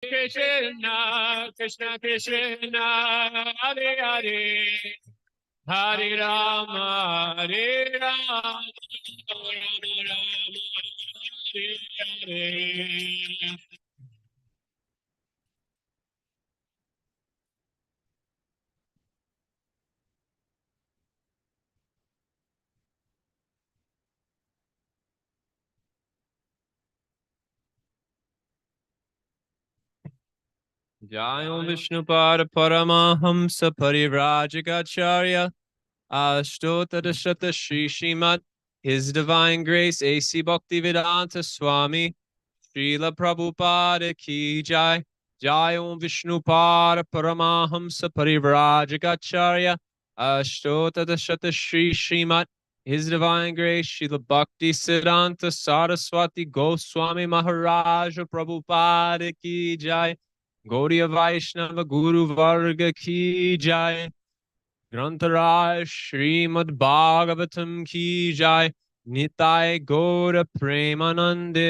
Krishna, Krishna Krishna, Hare Hare, Hare Rama, Hare Rama, Rama Rama, Hare Hare. Jayo Vishnupada Paramahamsa Parivrajagacharya Ashtotadashata Shri Srimad His Divine Grace A.C. Bhaktivedanta Swami Srila Prabhupada Ki Jai Jayo Vishnupada Paramahamsa Parivrajagacharya Ashtotadashata Shri Srimad His Divine Grace Srila Bhakti Siddhanta Saraswati Goswami Maharaja Prabhupada Ki Jai Gaudiya Vaishnava Guru Varga Ki Jai Grantaraj Srimad Bhagavatam Ki Jai Nitai Gaura Premanande.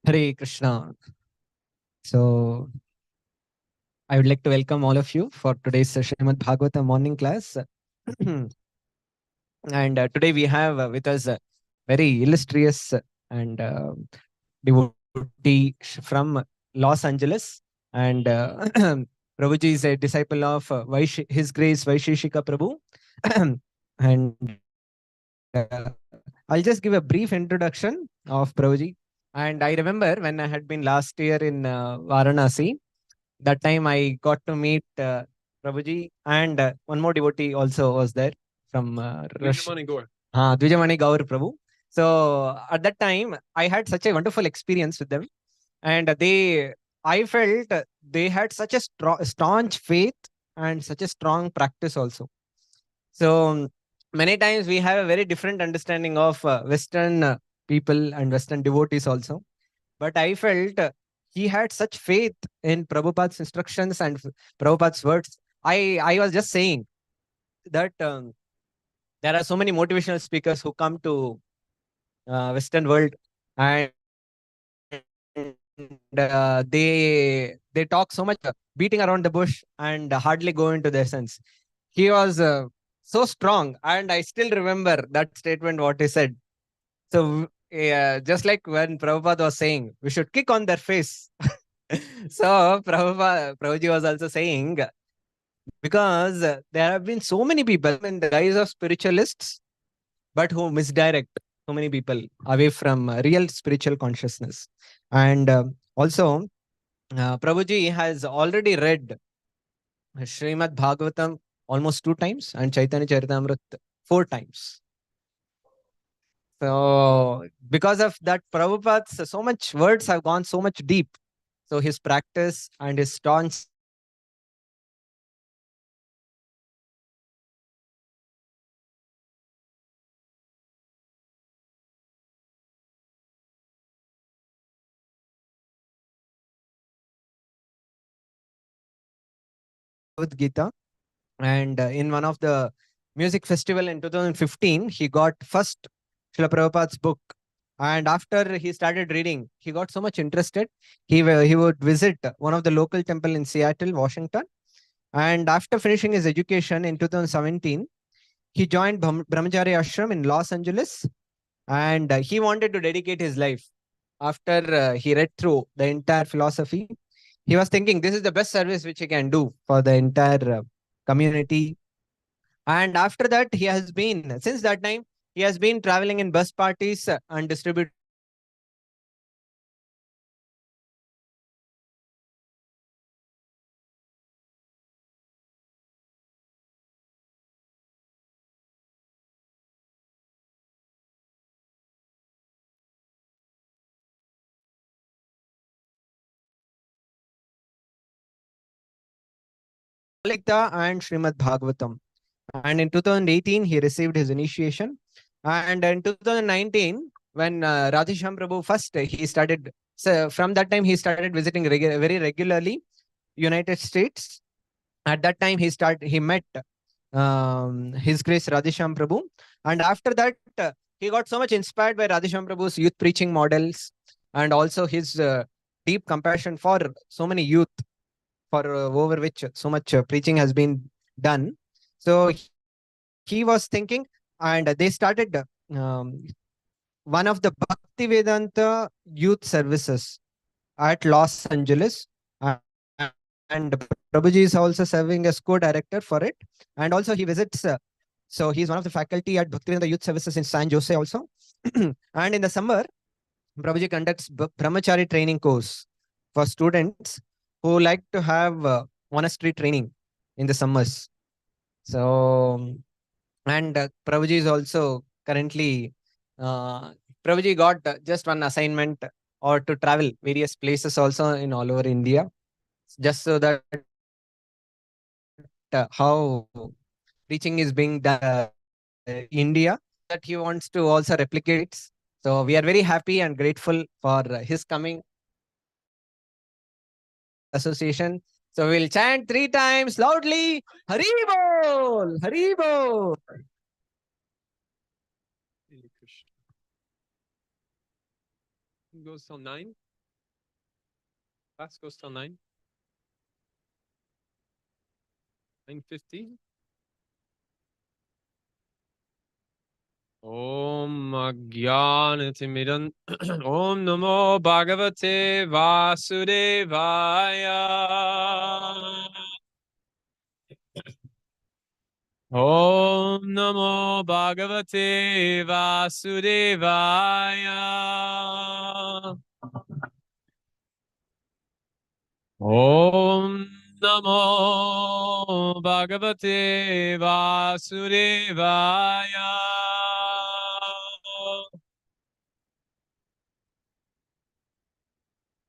Hare Krishna. So, I would like to welcome all of you for today's Srimad Bhagavatam morning class. And today we have with us a very illustrious and devotee from Los Angeles. And Prabhuji is a disciple of His Grace Vaisheshika Prabhu. And I'll just give a brief introduction of Prabhuji. And I remember when I had been last year in Varanasi, that time I got to meet Prabhuji, and one more devotee also was there from Russia. Dvijamani Gaur Prabhu. So at that time, I had such a wonderful experience with them, and I felt they had such a staunch faith and such a strong practice also. So many times we have a very different understanding of Western people and Western devotees also. But I felt he had such faith in Prabhupada's instructions and Prabhupada's words. I was just saying that there are so many motivational speakers who come to Western world, and they talk so much beating around the bush and hardly go into the essence. He was so strong, and I still remember that statement what he said. So just like when Prabhupada was saying, we should kick on their face. So Prabhuji was also saying, because there have been so many people in the rise of spiritualists, but who misdirect so many people away from real spiritual consciousness. And also, Prabhuji has already read Srimad Bhagavatam almost 2 times and Chaitanya Charitamrita 4 times. So because of that, Prabhupada's so much words have gone so much deep. So his practice and his staunch Bhagavad Gita. And in one of the music festival in 2015, he got first Srila Prabhupada's book. And after he started reading, he got so much interested. He would visit one of the local temple in Seattle, Washington. And after finishing his education in 2017, he joined Brahmachari Ashram in Los Angeles. And he wanted to dedicate his life. After he read through the entire philosophy, he was thinking this is the best service which he can do for the entire community. And after that, since that time, he has been traveling in bus parties and distributing Gita and Srimad Bhagavatam. And in 2018, he received his initiation. And in 2019, when Radhesham Prabhu first he started, so from that time he started visiting very regularly United States. At that time he met His Grace Radhesham Prabhu, and after that he got so much inspired by Radhesham Prabhu's youth preaching models, and also his deep compassion for so many youth, for over which so much preaching has been done. So he was thinking, and they started one of the Bhaktivedanta youth services at Los Angeles. Uh, and Prabhuji is also serving as co-director for it. And also he visits, so he's one of the faculty at Bhaktivedanta Youth Services in San Jose also. And in the summer, Prabhuji conducts brahmachari training course for students who like to have monastery training in the summers. So, and Prabhuji is also currently, Prabhuji got just one assignment or to travel various places also in all over India, just so that how preaching is being done India, that he wants to also replicate. So we are very happy and grateful for his coming association. So we'll chant 3 times loudly, Hari Bol, Hari Bol. Hare Krishna. Goes till 9. Class goes till 9. 9:50. Om Agyanatimirand. Om Namo Bhagavate Vasudevaya. Om Namo Bhagavate Vasudevaya. Om Namo Bhagavate Vasudevaya.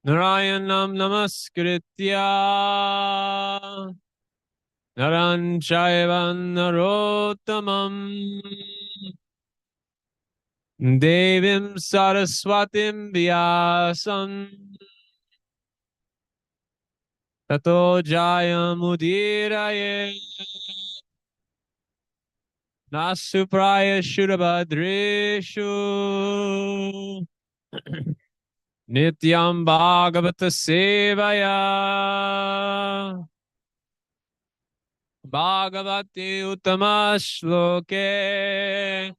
Narayanam Namaskritya Naran Chaivan Narottamam Devim Saraswatim Vyasam Tato Jayamudiraye Nasupraya Shurabhadreshu Nityam Bhagavata Sevaya Bhagavati Uttama Shloke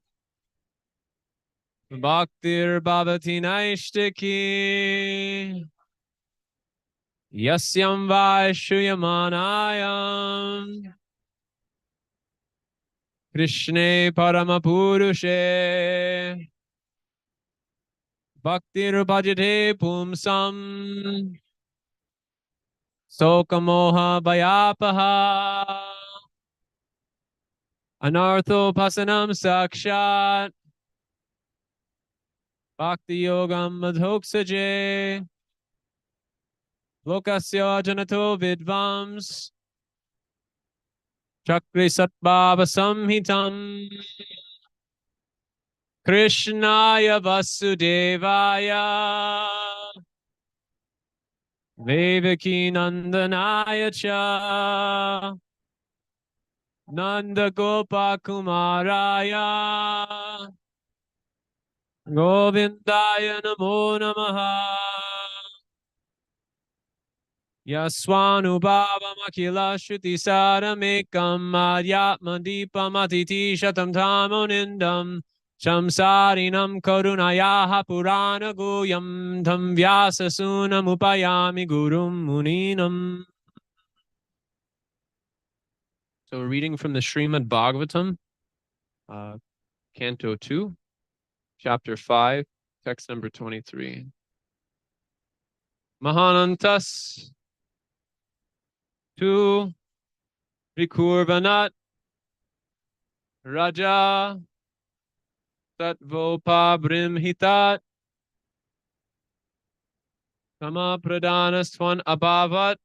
Bhaktir Bhavati Naishtaki Yasyam Vaishyamanayam Krishne Paramapurushe Bhaktir Bhajate Pumsam Sokamoha Vayapaha Anartho Pasanam Sakshat Bhakti Yogam Madhoksaje Lokasya Janato Vidvams Chakri Satbhava Samhitam Krishnaya Vasudevaya Devaki Nandanaya Cha Nanda Gopa Kumaraya Govindaya Namo Namaha Yaswanubhavam Akila Shruti Saramekam Madhyatmadipam Atiti Shatam Tamonindam Shamsarinam Karunayaha Purana Guyam Tham Vyasasunam Upayami Gurum Muninam. So we're reading from the Srimad Bhagavatam, Canto 2, Chapter 5, text number 23. Mahanantas tu Rikurvanat Raja Tatvopa Brimhitat Kama Pradhanastwan Abhavat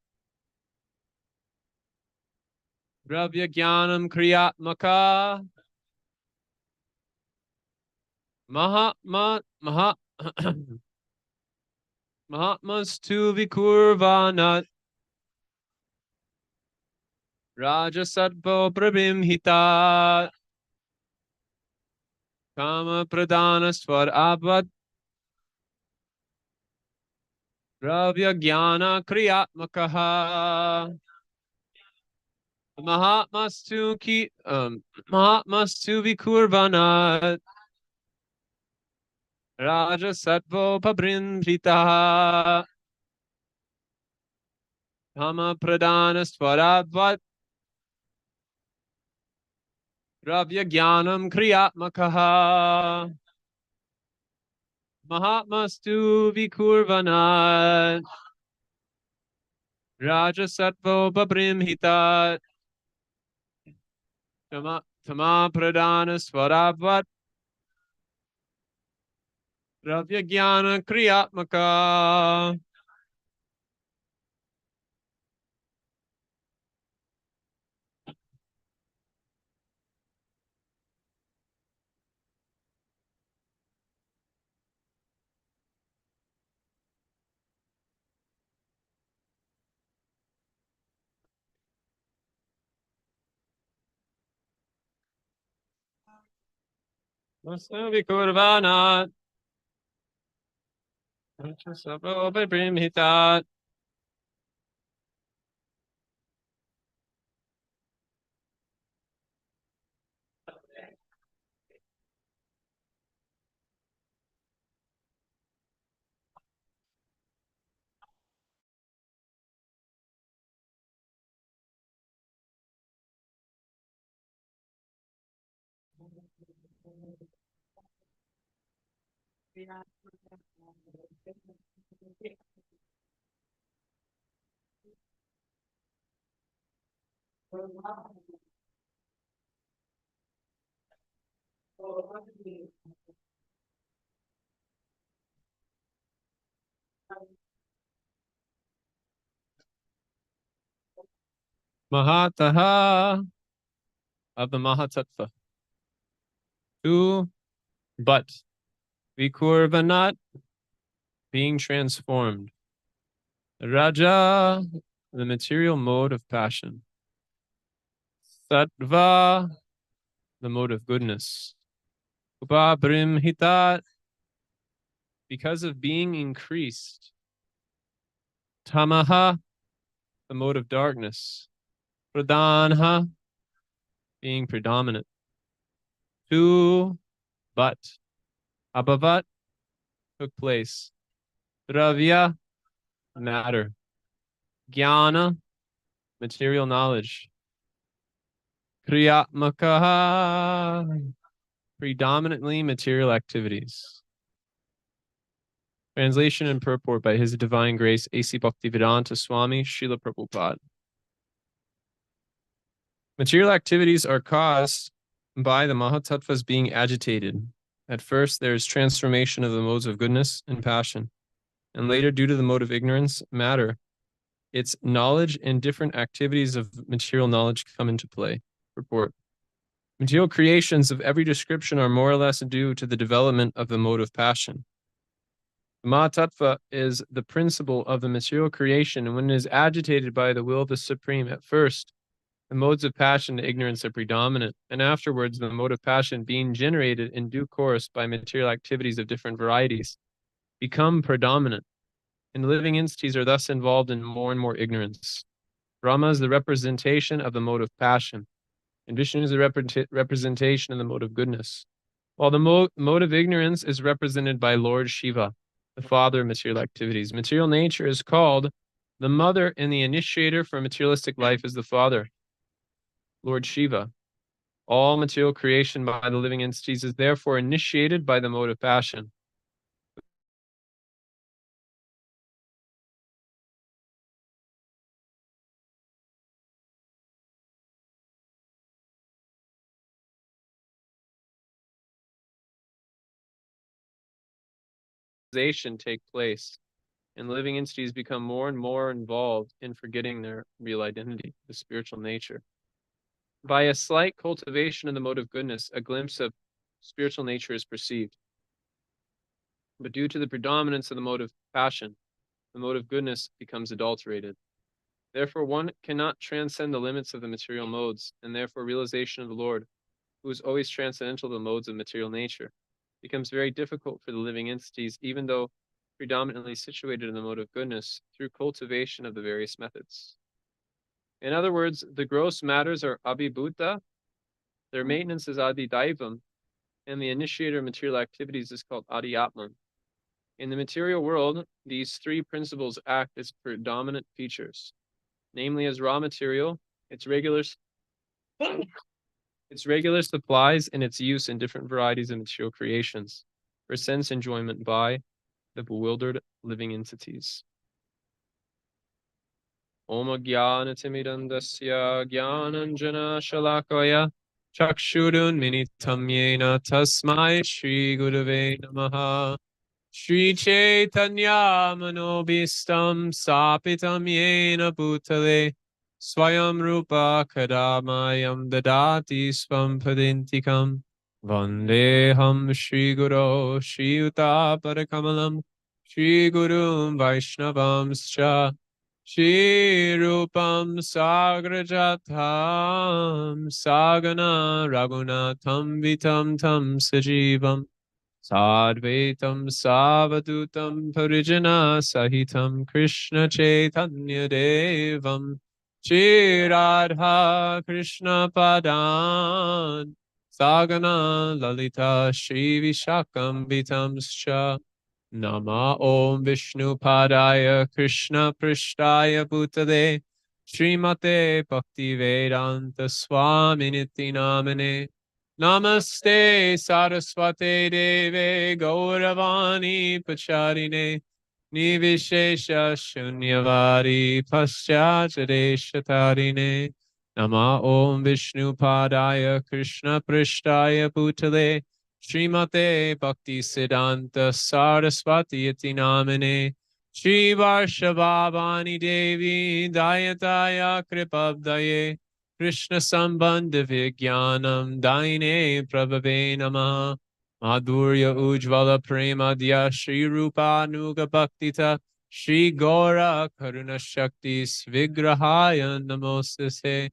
Dravya Jnanam Kriyatmaka Mahatma Mahatmastu Vikurvanat Rajasattva Prabhimhita Kama Pradana Swarabhat Dravya Jnana Kriyatmakaha Mahatmastu Vikurvanat Rajasattva Prabhimhita Kama Pradana Swarabhat Dravya Jnanam Kriyatmakaha Mahatmastu Vikurvanat Rajasattva Babrimhita Tama Pradana Swarabhat Dravya Jnana Kriyatmaka Mastu Vikurvanat Rajasattva Babrimhita Mahataha of the Mahatattva. Two, but Vikurvanat being transformed. Raja, the material mode of passion. Sattva, the mode of goodness. Upabrimhita, because of being increased. Tamaha, the mode of darkness. Pradhanha, being predominant. Two, but. Abhavat, took place. Dravya, matter. Jnana, material knowledge. Kriyatmakaha, predominantly material activities. Translation and purport by His Divine Grace A.C. Bhaktivedanta Swami Srila Prabhupada. Material activities are caused by the Mahatattvas being agitated. At first, there is transformation of the modes of goodness and passion, and later, due to the mode of ignorance, matter. Its knowledge and different activities of material knowledge come into play. Report. Material creations of every description are more or less due to the development of the mode of passion. The Mahatattva is the principle of the material creation, and when it is agitated by the will of the Supreme, at first, the modes of passion and ignorance are predominant, and afterwards, the mode of passion being generated in due course by material activities of different varieties become predominant, and living entities are thus involved in more and more ignorance. Brahma is the representation of the mode of passion, and Vishnu is the representation of the mode of goodness, while the mode of ignorance is represented by Lord Shiva, the father of material activities. Material nature is called the mother, and the initiator for materialistic life is the father, Lord Shiva. All material creation by the living entities is therefore initiated by the mode of passion. Take place, and living entities become more and more involved in forgetting their real identity, the spiritual nature. By a slight cultivation of the mode of goodness, a glimpse of spiritual nature is perceived. But due to the predominance of the mode of passion, the mode of goodness becomes adulterated. Therefore, one cannot transcend the limits of the material modes, and therefore realization of the Lord, who is always transcendental to the modes of material nature, becomes very difficult for the living entities, even though predominantly situated in the mode of goodness through cultivation of the various methods. In other words, the gross matters are abhibhuta, their maintenance is adidaivam, and the initiator of material activities is called adiyatman. In the material world, these three principles act as predominant features, namely as raw material, its regular supplies, and its use in different varieties of material creations for sense enjoyment by the bewildered living entities. Om Jnana Timidandasya Jnananjana Shalakaya Chakshurun Minitam Yena Tasmai Shri Gurave Namaha Shri Chaitanya Manobhistam Sapitam Yena Bhutale Swayam Rupa Kadamayam Dadati Swam Padintikam Vandeham Shri Guru Shri Yuta Parakamalam Shri Gurum Vaishnavamscha Shri Rupam Sagrajatam Sagana Raghunatham Vitam Tam Sajivam Sadvaitam Savadutam Parijana Sahitam Krishna Chaitanya Devam Shri Radha Krishna Padan Sagana Lalita Shri Vishakam Vitamscha Nama Om Vishnu Padaya Krishna Prishtaya Bhutale Srimate Bhakti Vedanta Swaminiti Namane Namaste Saraswate Deve Gauravani Pacharine Nivishesha Shunyavadi Paschachadeshatarine Nama Om Vishnu Padaya Krishna Prishtaya Bhutale Srimate Bhakti Siddhanta Saraswati Iti Namane Shri Varshavavani Devi Dayataya Kripabdaye Krishna Sambandha Vigyanam Daine Prabhave Namaha Madhurya Ujvala Premadya Shri Rupa Nuga Bhaktita Shri Gora Karuna Shakti Svigrahaya Namostase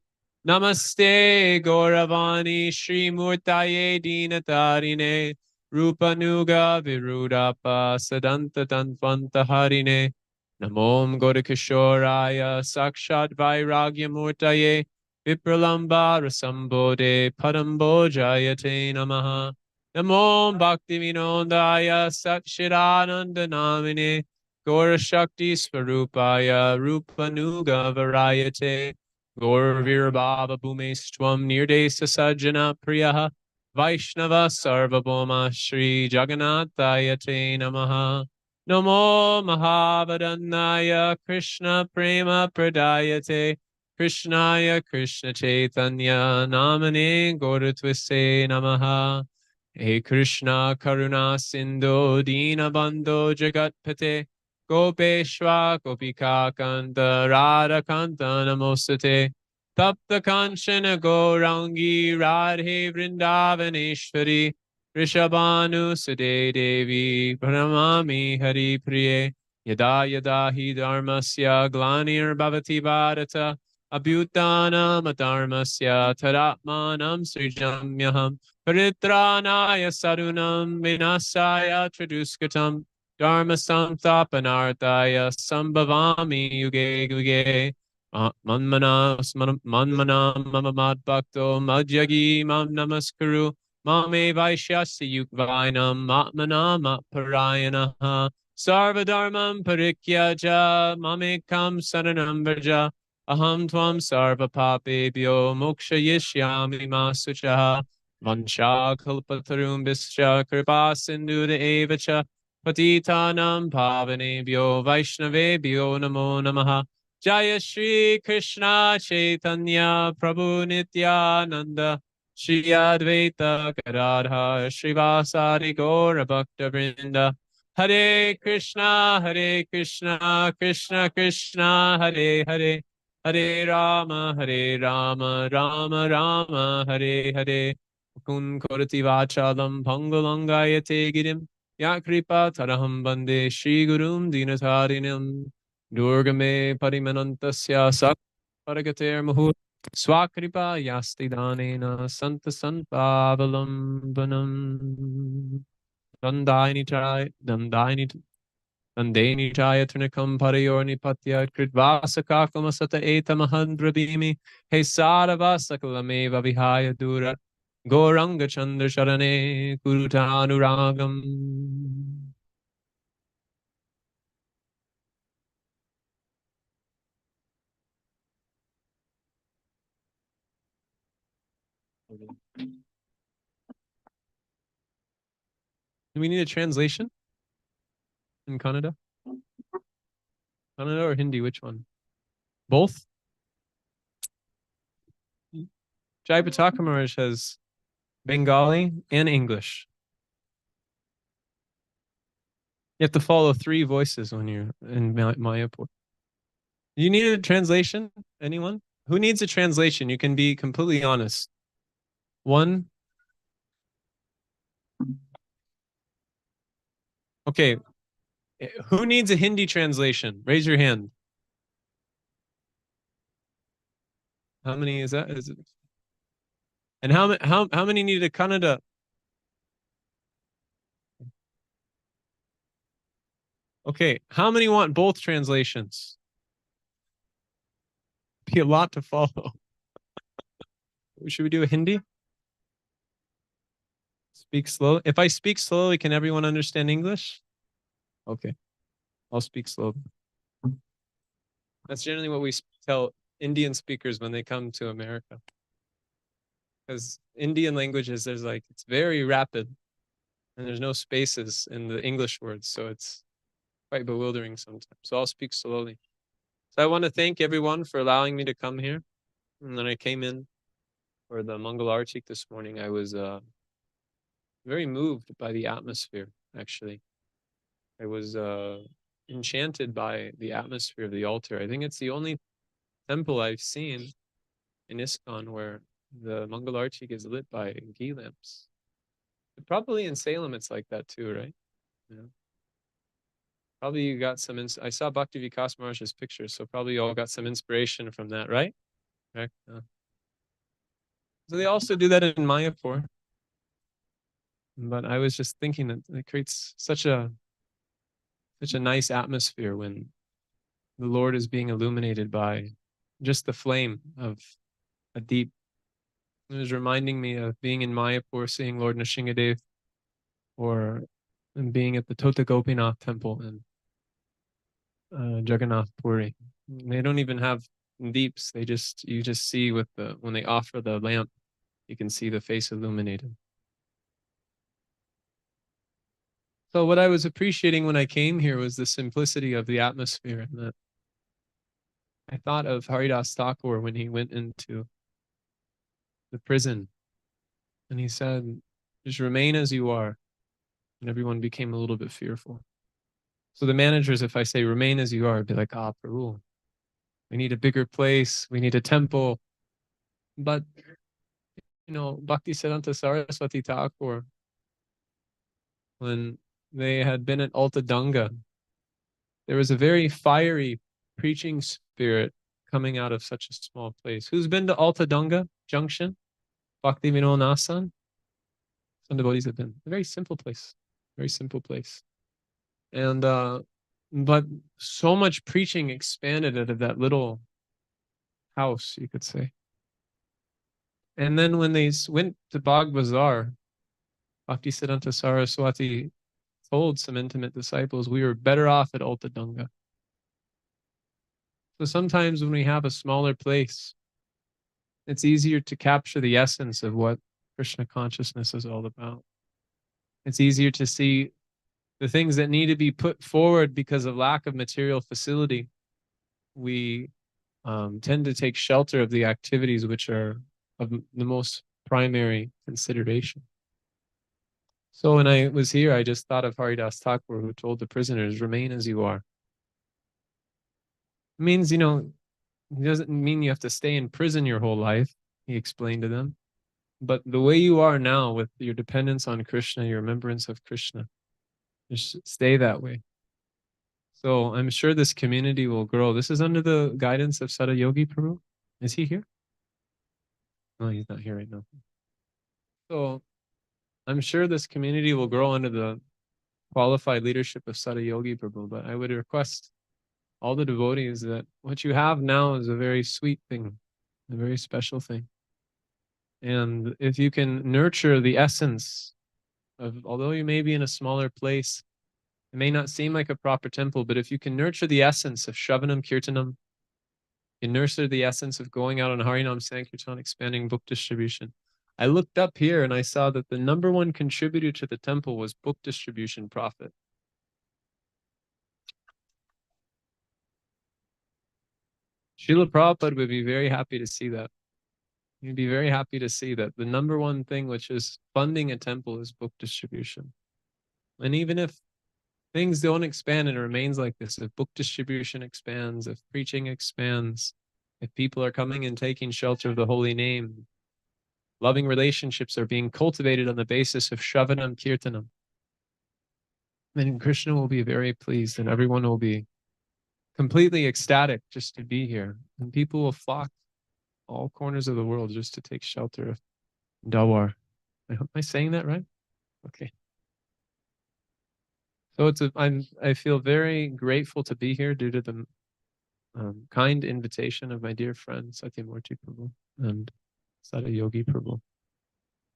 Namaste Gauravani Shri Murtaye Dinatarine Rupanuga Virudapa Sadanta Tantvanta Harine Namom Godakishoraya Sakshat Vairagya Murtaye Vipralamba Rasambode Padambojayate Namaha Namom Bhakti Vinodaya Satshirananda Namine Gaura Shakti Swarupaya Rupanuga Varayate Gaurvir Baba Bhumestwam Nirdesa Sajjana Priyaha Vaishnava Sarvabhoma Shri Jagannathaya Te Namaha Namo Mahavadannaya Krishna Prema Pradayate Krishnaya Krishna Chaitanya Namane Gauratwise Namaha He Krishna Karuna Sindhu Dina Bandho Jagatpate Gopeshwa Gopika Kanta Radha Kanta Namostate Tapta Kanchana Gaurangi Radhe Vrindavaneshwari Rishabhanu Sade Devi Pranamami Hari Priye Yada Yada Hi Dharmasya Glanir Bhavati Bharata Abhyutanam Adharmasya Tadatmanam Srijamyaham Paritranaya Sarunam Vinasaya Traduskatam Dharma Samthapanarthaya Sambhavami Yuge Yuge Manmana Mama Madbhakto Madhyagi Mam Namaskuru Mame Vaishyasi Yukvainam Atmanam Parayanaha Sarvadharmam Parikyaja Mamekam Saranam Vraja Aham Tvam Sarva Papebhyo Moksha Yishyami Masucha Vansha Kalpatarum Bischa Kripa Sindhu Evacha Patitanam Pavanebhyo Vaishnavebhyo Namo Namaha Jaya Shri Krishna Chaitanya Prabhu Nityananda Shri Advaita Gadadhar Srivasadi Gaura Bhakta Vrinda Hare Krishna Krishna Krishna Hare Hare Hare Rama, Rama Rama, Hare Hare. Kun korati vachalam bhangalangayate girim. Ya kripa taraham bande Shri Gurum Dinatarinam. Durgame parimanantasya sak paragater muhur. Swakripa yasti danena santa sanpavalambanam. Dandaini Nandeni Jaya Trinikam Pariyorni Patya Kritvasakaklamasata Etamahan Brabhimi He Saravasakalameva Vihaya Dura Goranga Chandra Sharane Kurutanuragam. Do we need a translation in Kannada? Kannada or Hindi? Which one? Both? Jayapataka Maharaj has Bengali and English. You have to follow 3 voices when you're in Mayapur. You need a translation? Anyone? Who needs a translation? You can be completely honest. One. Okay. Who needs a Hindi translation? Raise your hand. How many is that? Is it? And how many need a Kannada? Okay. How many want both translations? Be a lot to follow. Should we do a Hindi? Speak slow. If I speak slowly, can everyone understand English? Okay. I'll speak slowly. That's generally what we tell Indian speakers when they come to America. Because Indian languages, it's very rapid and there's no spaces in the English words. So it's quite bewildering sometimes. So I'll speak slowly. So I want to thank everyone for allowing me to come here. And then I came in for the Mangal Artik this morning. I was very moved by the atmosphere, actually. I was enchanted by the atmosphere of the altar. I think it's the only temple I've seen in ISKCON where the Mangal Artik is lit by ghee lamps. But probably in Salem it's like that too, right? Yeah. Probably you got some. I saw Bhakti Vikas Maharaj's pictures, so probably you all got some inspiration from that, right? Right. So they also do that in Mayapur. But I was just thinking that it creates such a nice atmosphere when the Lord is being illuminated by just the flame of a deep. It was reminding me of being in Mayapur, seeing Lord Nrsingadev, or being at the Tota Gopinath temple in Jagannath Puri. They don't even have deeps. You just see when they offer the lamp, you can see the face illuminated. So what I was appreciating when I came here was the simplicity of the atmosphere, and that I thought of Haridas Thakur when he went into the prison and he said, just remain as you are. And everyone became a little bit fearful. So the managers, if I say remain as you are, be like, Prabhu, we need a bigger place. We need a temple. But, Bhaktisiddhanta Saraswati Thakur, when they had been at Alta Danga, there was a very fiery preaching spirit coming out of such a small place. Who's been to Alta Danga Junction? Bhakti Vinod Nasan? Some devotees have been. A very simple place. Very simple place. And but so much preaching expanded out of that little house, you could say. And then when they went to Bagh Bazaar, Bhaktisiddhanta Saraswati told some intimate disciples, we were better off at Alta Danga. So sometimes when we have a smaller place, it's easier to capture the essence of what Krishna consciousness is all about. It's easier to see the things that need to be put forward because of lack of material facility. We tend to take shelter of the activities which are of the most primary consideration. So when I was here, I just thought of Haridas Thakur, who told the prisoners, remain as you are. It means, It doesn't mean you have to stay in prison your whole life, he explained to them. But the way you are now with your dependence on Krishna, your remembrance of Krishna, just stay that way. So I'm sure this community will grow. This is under the guidance of Sada Yogi Prabhu. Is he here? No, he's not here right now. So I'm sure this community will grow under the qualified leadership of Sada Yogi Prabhu. But I would request all the devotees that what you have now is a very sweet thing, a very special thing. And if you can nurture the essence of, although you may be in a smaller place, it may not seem like a proper temple, but if you can nurture the essence of Shravanam Kirtanam, you nurture the essence of going out on Harinam Sankirtan, expanding book distribution. I looked up here and I saw that the #1 contributor to the temple was book distribution profit. Srila Prabhupada would be very happy to see that. He'd be very happy to see that the #1 thing which is funding a temple is book distribution. And even if things don't expand and it remains like this, if book distribution expands, if preaching expands, if people are coming and taking shelter of the holy name, loving relationships are being cultivated on the basis of Shravanam Kirtanam, then Krishna will be very pleased and everyone will be completely ecstatic just to be here. And people will flock all corners of the world just to take shelter of Dawar. Am I saying that right? Okay. So I feel very grateful to be here due to the kind invitation of my dear friend Satyamurti Prabhu and Sada Yogi Prabhu.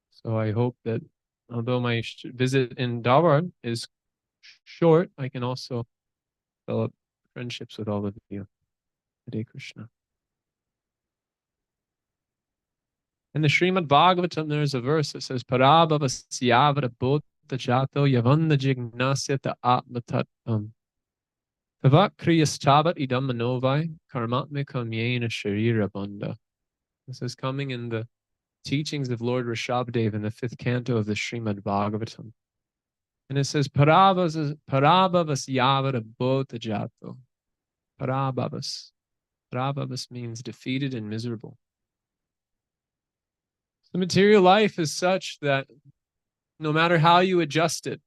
So I hope that although my visit in Dawar is short, I can also develop friendships with all of you. Hare Krishna. In the Srimad Bhagavatam, there's a verse that says, Parabhavasyavara bodha jato yavanda jignasyata atmatatam. Tavat kriyastavat idam manovai karmatmikam yena sharira bandha. This is coming in the teachings of Lord Rishabhdev in the 5th canto of the Srimad Bhagavatam. And it says, Parabhavasyavara bodha jato. Parabhavas. Parabhavas means defeated and miserable. The material life is such that no matter how you adjust it,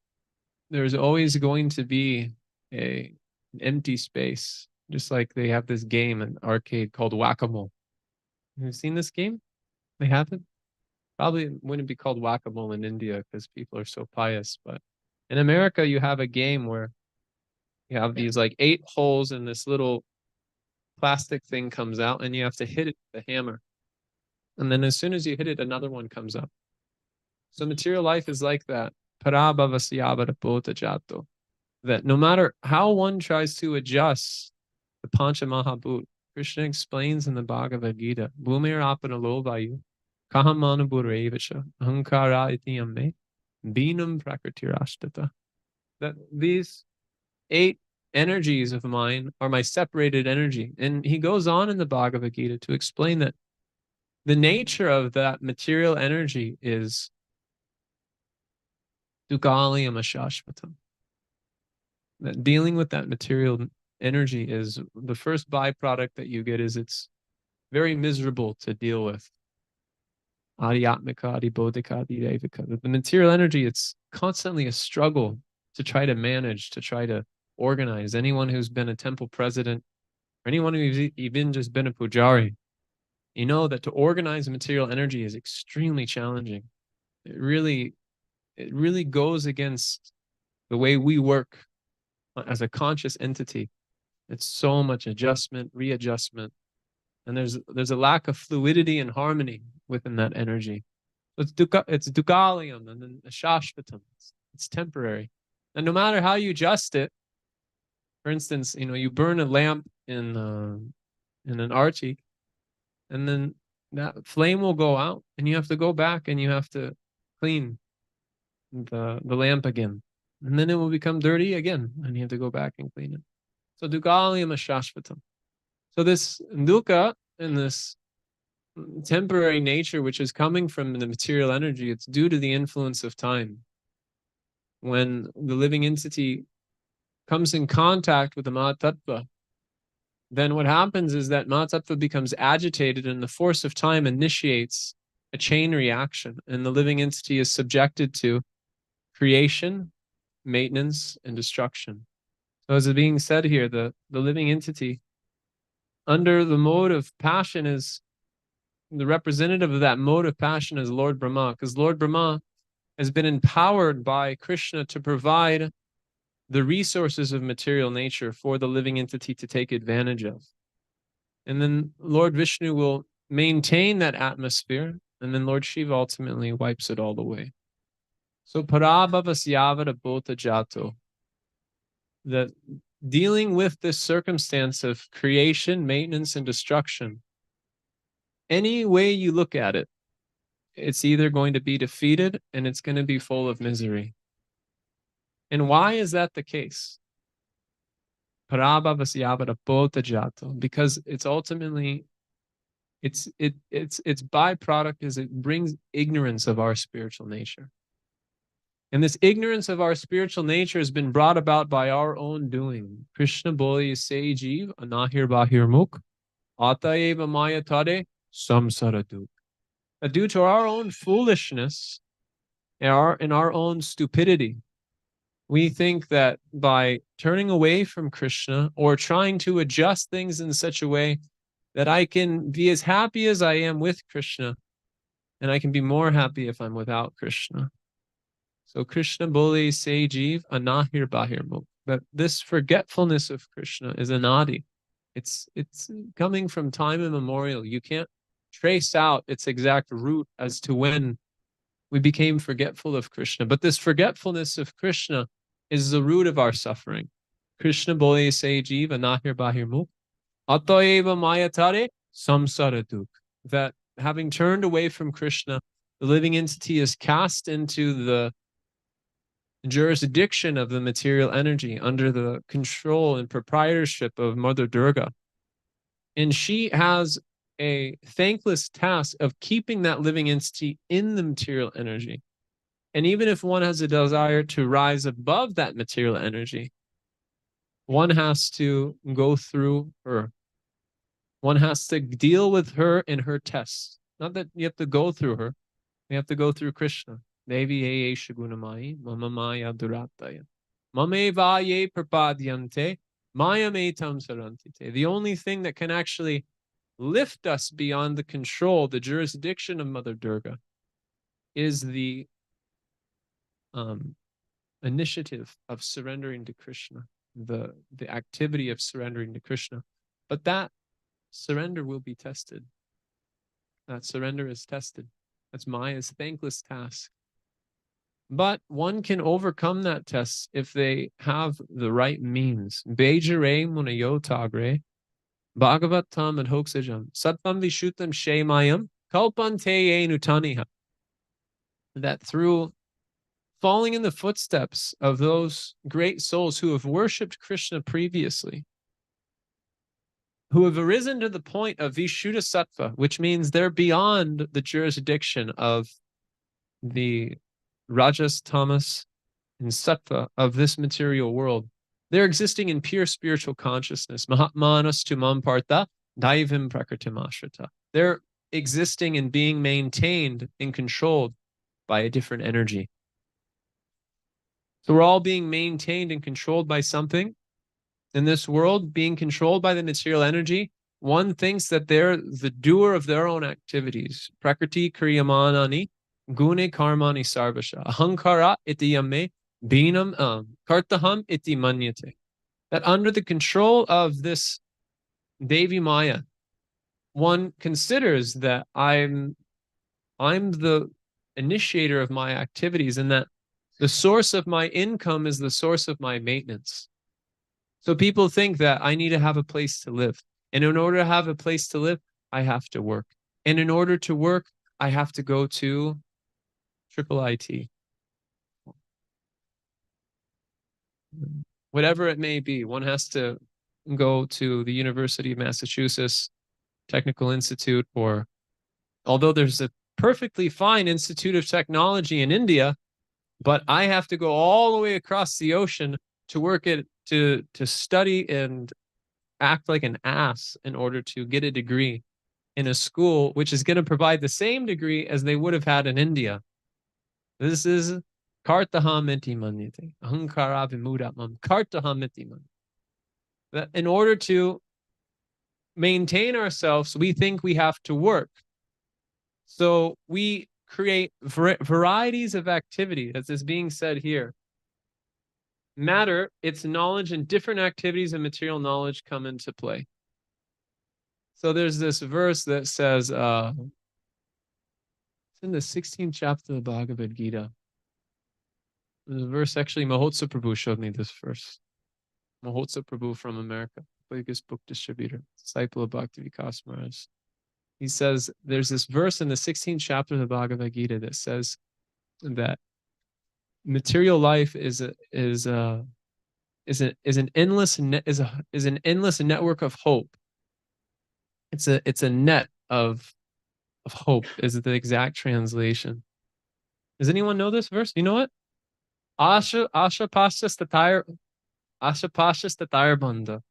there's always going to be an empty space. Just like they have this game, an arcade called Whack-A-Mole. Have you seen this game? They haven't? Probably wouldn't be called Whack-A-Mole in India because people are so pious. But in America, you have a game where you have these like 8 holes and this little plastic thing comes out and you have to hit it with a hammer. And then as soon as you hit it, another one comes up. So material life is like that. Parabhavasyavara bodha jato. That no matter how one tries to adjust the Pancha Mahabhut, Krishna explains in the Bhagavad Gita, Bhumir apanalovayu, kahamanaburevacha, ahankara iti yamme, binam prakritirashtata. That these 8 energies of mine are my separated energy. And he goes on in the Bhagavad Gita to explain that the nature of that material energy is dukkhaliyam ashashvatam. That dealing with that material energy is the first byproduct that you get is it's very miserable to deal with. Adhyatmika, adhibodhika, adhidevika. The material energy, it's constantly a struggle to try to manage, to try to organize. Anyone who's been a temple president, or anyone who's even just been a pujari, you know that to organize material energy is extremely challenging. It really goes against the way we work as a conscious entity. It's so much adjustment, readjustment, and there's a lack of fluidity and harmony within that energy. So it's dukkhaliyam and then ashashvatam. It's temporary, and no matter how you adjust it, for instance, you burn a lamp in an arti, and then that flame will go out, and you have to go back and you have to clean the lamp again. And then it will become dirty again, and you have to go back and clean it. So dukkhaliyam ashashvatam. So this dukkha and this temporary nature, which is coming from the material energy, it's due to the influence of time. When the living entity comes in contact with the Mahatattva, then what happens is that Mahatattva becomes agitated and the force of time initiates a chain reaction, and the living entity is subjected to creation, maintenance, and destruction. So as is being said here, the living entity under the mode of passion is the representative of that mode of passion is Lord Brahma, because Lord Brahma has been empowered by Krishna to provide the resources of material nature for the living entity to take advantage of. And then Lord Vishnu will maintain that atmosphere, and then Lord Shiva ultimately wipes it all away. So Parabhavasyavada Bhota Jato, that dealing with this circumstance of creation, maintenance, and destruction, any way you look at it, it's either going to be defeated and it's going to be full of misery. And why is that the case? Parabhavasyavada Bhota Jato, because it's ultimately its byproduct is it brings ignorance of our spiritual nature. And this ignorance of our spiritual nature has been brought about by our own doing. Krishna boli se jeev anahir bahir mukh ataeva maya tade samsara duk. Due to our own foolishness and our own stupidity, we think that by turning away from Krishna or trying to adjust things in such a way that I can be as happy as I am with Krishna, and I can be more happy if I'm without Krishna. So Krishna boli se jeev anahir bahir mukh. But this forgetfulness of Krishna is anadi. It's coming from time immemorial. You can't trace out its exact root as to when we became forgetful of Krishna. But this forgetfulness of Krishna is the root of our suffering. Krishna boli se jeev anahir bahir mukh ataeva mayatare samsara duk. That having turned away from Krishna, the living entity is cast into the jurisdiction of the material energy under the control and proprietorship of Mother Durga. And she has a thankless task of keeping that living entity in the material energy. And even if one has a desire to rise above that material energy, one has to go through her. One has to deal with her in her tests. Not that you have to go through her. You have to go through Krishna. Devi ye shagunamai mama maya durataya mame vaye prapadyante maya metam sarantite. The only thing that can actually lift us beyond the control, the jurisdiction of Mother Durga, is the initiative of surrendering to Krishna, the activity of surrendering to Krishna. But that surrender will be tested. That surrender is tested. That's Maya's thankless task. But one can overcome that test if they have the right means. Bejare munayotagre bhagavatam adhoksajam sattam vishutam shemayam kalpante nutaniha. That through falling in the footsteps of those great souls who have worshipped Krishna previously, who have arisen to the point of Vishuddha Sattva, which means they're beyond the jurisdiction of the Rajas, Tamas, and Sattva of this material world. They're existing in pure spiritual consciousness. Mahatmanas tu mampartha daivim prakritim ashrita. They're existing and being maintained and controlled by a different energy. So we're all being maintained and controlled by something. In this world, being controlled by the material energy, one thinks that they're the doer of their own activities. Prakriti kriyamanani gune karmani sarvasha ahankara iti yamme binam kartaham iti manyate. That under the control of this Devi Maya, one considers that I'm the initiator of my activities, and that the source of my income is the source of my maintenance. So people think that I need to have a place to live. And in order to have a place to live, I have to work. And in order to work, I have to go to triple IT. Whatever it may be, one has to go to the University of Massachusetts Technical Institute, or although there's a perfectly fine Institute of Technology in India, but I have to go all the way across the ocean to work at to study and act like an ass in order to get a degree in a school which is going to provide the same degree as they would have had in India. This is kartaham iti manyate, ahankara vimudatmam, kartaham iti manyate. That in order to maintain ourselves, we think we have to work. So we create varieties of activity, as is being said here. Matter, its knowledge, and different activities and material knowledge come into play. So there's this verse that says, it's in the 16th chapter of the Bhagavad Gita. There's a verse, actually, Mahotsa Prabhu showed me this verse. Mahotsa Prabhu from America, biggest book distributor, disciple of Bhakti Vikas Maharaj. He says, there's this verse in the 16th chapter of the Bhagavad Gita that says that material life is an endless network of hope. It's a net of hope is the exact translation. Does anyone know this verse? You know it? Asha pashas tatayar bandha.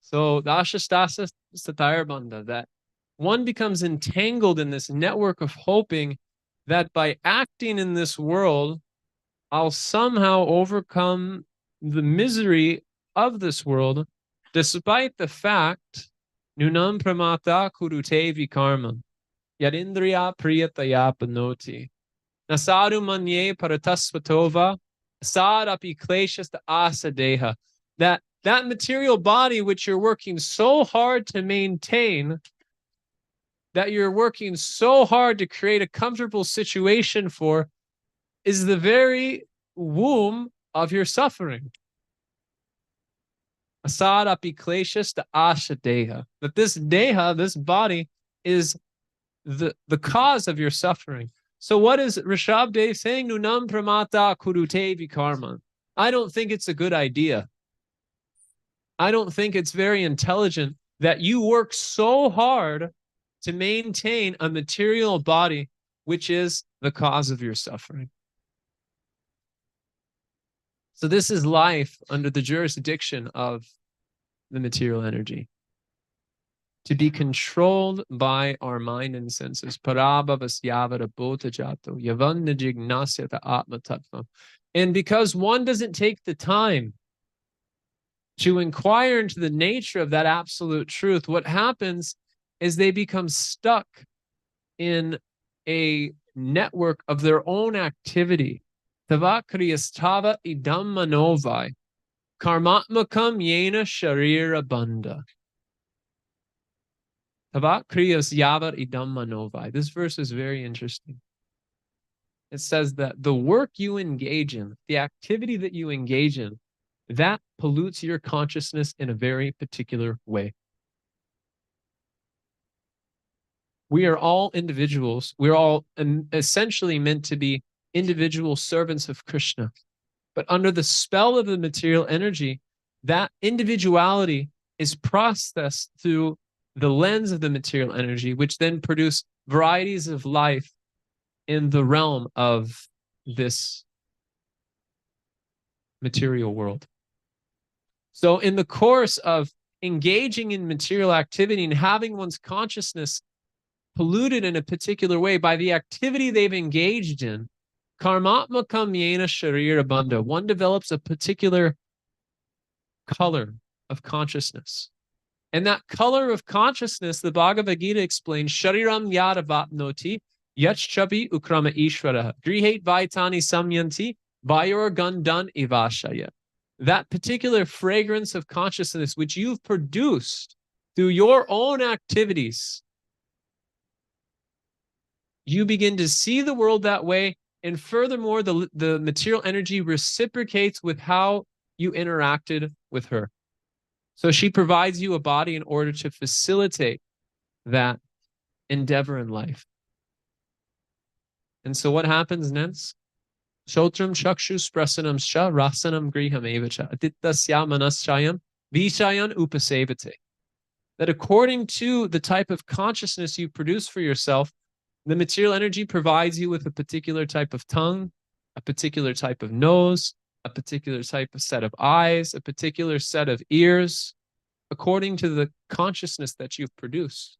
So the asha tatayar bandha, that one becomes entangled in this network of hoping that by acting in this world, I'll somehow overcome the misery of this world, despite the fact, nunam pramata kurute vikarma, yadindriya priyataya panoti, nasadu manye paratasvatova, sadapi kleshas asadeha. That material body which you're working so hard to maintain, that you're working so hard to create a comfortable situation for, is the very womb of your suffering. Asad api kleshas to asha deha. That this deha, this body, is the cause of your suffering. So what is Rishabdev saying? Nunam pramata kurute vikarma. I don't think it's a good idea. I don't think it's very intelligent that you work so hard to maintain a material body which is the cause of your suffering. So this is life under the jurisdiction of the material energy, to be controlled by our mind and senses. And because one doesn't take the time to inquire into the nature of that absolute truth, what happens is they become stuck in a network of their own activity. Tavakriyastava idam manovai, karmatmakam yena sharira bandha. Tavakriyas yavar idam manovai. This verse is very interesting. It says that the work you engage in, the activity that you engage in, that pollutes your consciousness in a very particular way. We are all individuals. We're all essentially meant to be individual servants of Krishna. But under the spell of the material energy, that individuality is processed through the lens of the material energy, which then produce varieties of life in the realm of this material world. So in the course of engaging in material activity and having one's consciousness polluted in a particular way by the activity they've engaged in, karmatmakam yena sharira bandha, one develops a particular color of consciousness. And that color of consciousness, the Bhagavad Gita explains, shariram yadavatnoti yachchabi ukrama ishvara grihet vaitani samyanti vayor gundan ivashaya. That particular fragrance of consciousness which you've produced through your own activities, you begin to see the world that way. And furthermore, the material energy reciprocates with how you interacted with her. So she provides you a body in order to facilitate that endeavor in life. And so what happens next? Shotram chakshus prasanam sha rasanam griham evacha adittasya manaschayam vishayan upasevate. That according to the type of consciousness you produce for yourself, the material energy provides you with a particular type of tongue, a particular type of nose, a particular type of set of eyes, a particular set of ears, according to the consciousness that you've produced.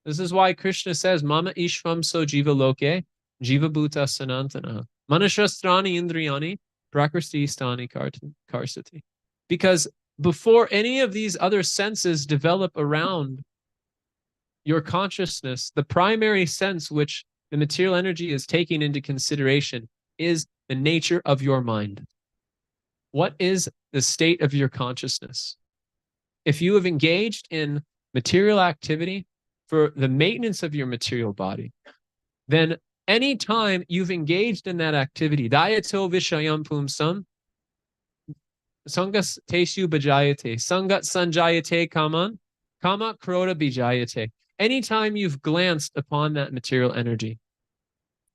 This is why Krishna says, Mama Ishvam so jiva loke, jiva bhuta sanantana, manashastrani indriyani, prakriti stani karsati. Because before any of these other senses develop around your consciousness, the primary sense which the material energy is taking into consideration is the nature of your mind. What is the state of your consciousness? If you have engaged in material activity for the maintenance of your material body, then anytime you've engaged in that activity, dayato vishayam pumsam, sangas tesu bhajayate, sangat sanjayate kaman, kama krodha bijayate. Anytime you've glanced upon that material energy,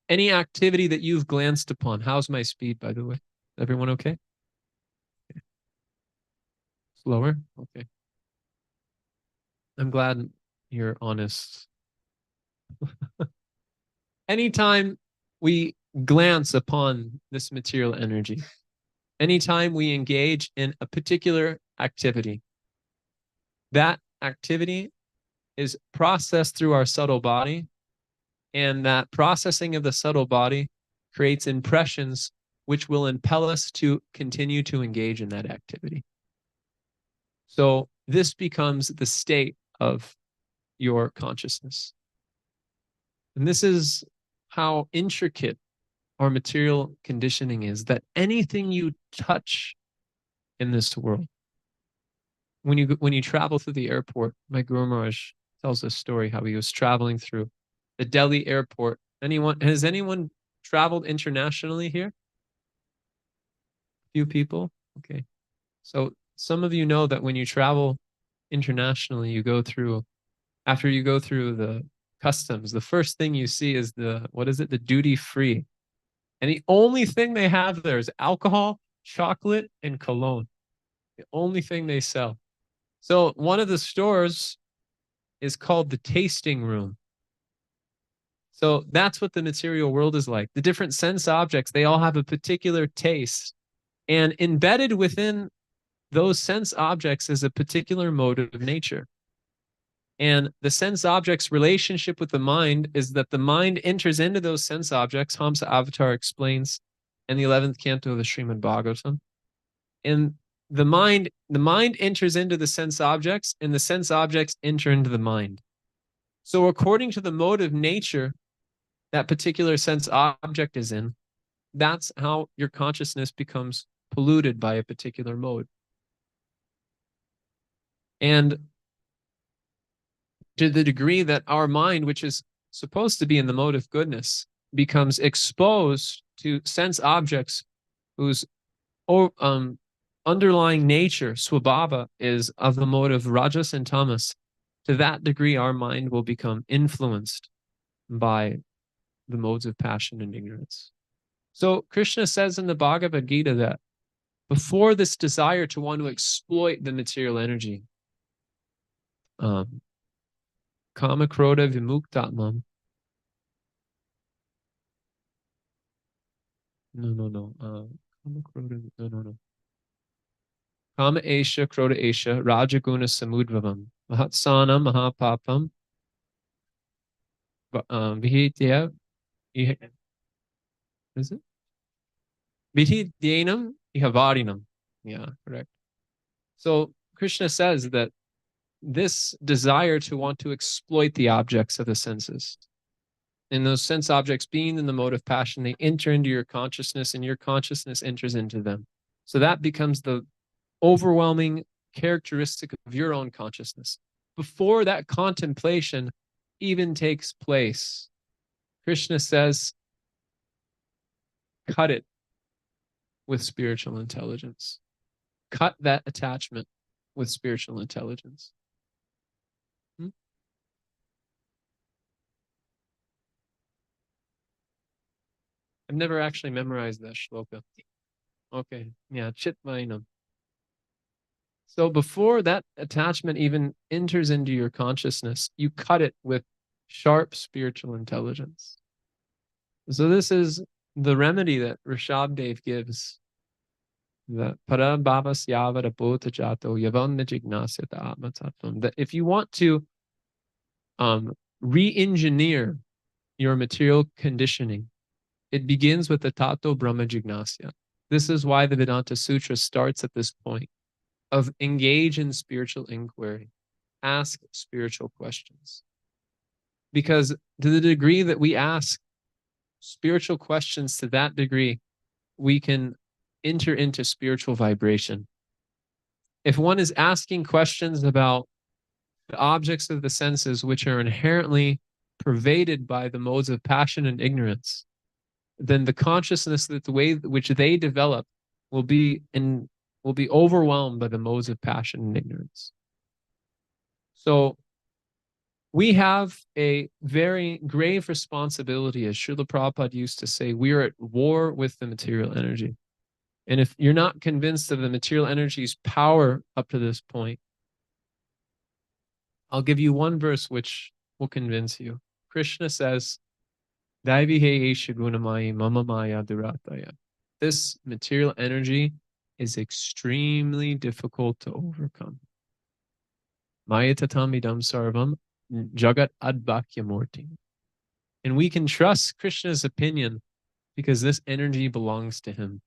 any activity that you've glanced upon, how's my speed, by the way? Everyone okay? Slower? Okay. I'm glad you're honest. Anytime we glance upon this material energy, anytime we engage in a particular activity, that activity is processed through our subtle body, and that processing of the subtle body creates impressions which will impel us to continue to engage in that activity. So this becomes the state of your consciousness. And this is how intricate our material conditioning is, that anything you touch in this world, when you travel through the airport, my Guru Maharaj tells a story how he was traveling through the Delhi airport. Has anyone traveled internationally here? Few people? Okay. So some of you know that when you travel internationally, after you go through the customs, the first thing you see is the duty free. And the only thing they have there is alcohol, chocolate, and cologne. The only thing they sell. So one of the stores is called the tasting room. So that's what the material world is like. The different sense objects, they all have a particular taste. And embedded within those sense objects is a particular mode of nature. And the sense object's relationship with the mind is that the mind enters into those sense objects, Hamsa Avatar explains in the 11th canto of the Srimad Bhagavatam. And the mind enters into the sense objects, and the sense objects enter into the mind. So according to the mode of nature that particular sense object is in, that's how your consciousness becomes polluted by a particular mode. And to the degree that our mind, which is supposed to be in the mode of goodness, becomes exposed to sense objects whose underlying nature, swabhava, is of the mode of rajas and tamas, to that degree our mind will become influenced by the modes of passion and ignorance. So Krishna says in the Bhagavad Gita that before this desire to want to exploit the material energy, kama krodha vimuktatmam. No. Kama krodha, no. Kama esha krodha esha rajaguna samudvavam mahatsana mahapapam vihitya. Is it? Vihidyanam ihavarinam. Yeah, correct. So Krishna says that this desire to want to exploit the objects of the senses, and those sense objects being in the mode of passion, they enter into your consciousness and your consciousness enters into them. So that becomes the overwhelming characteristic of your own consciousness. Before that contemplation even takes place, Krishna says, cut it with spiritual intelligence. Cut that attachment with spiritual intelligence. I've never actually memorized that shloka. Okay, yeah, chitvainam. So before that attachment even enters into your consciousness, you cut it with sharp spiritual intelligence. So this is the remedy that Rishabdev gives that if you want to re-engineer your material conditioning, it begins with the Tato Brahma Jignasya. This is why the Vedanta Sutra starts at this point of engage in spiritual inquiry, ask spiritual questions. Because to the degree that we ask spiritual questions, to that degree, we can enter into spiritual vibration. If one is asking questions about the objects of the senses, which are inherently pervaded by the modes of passion and ignorance, then the consciousness that the way which they develop will be overwhelmed by the modes of passion and ignorance. So we have a very grave responsibility, as Srila Prabhupada used to say, we are at war with the material energy. And if you're not convinced of the material energy's power up to this point, I'll give you one verse which will convince you. Krishna says, mama maya durataya. This material energy is extremely difficult to overcome. Maya tatamidam sarvam jagat advakyamurti. And we can trust Krishna's opinion because this energy belongs to him.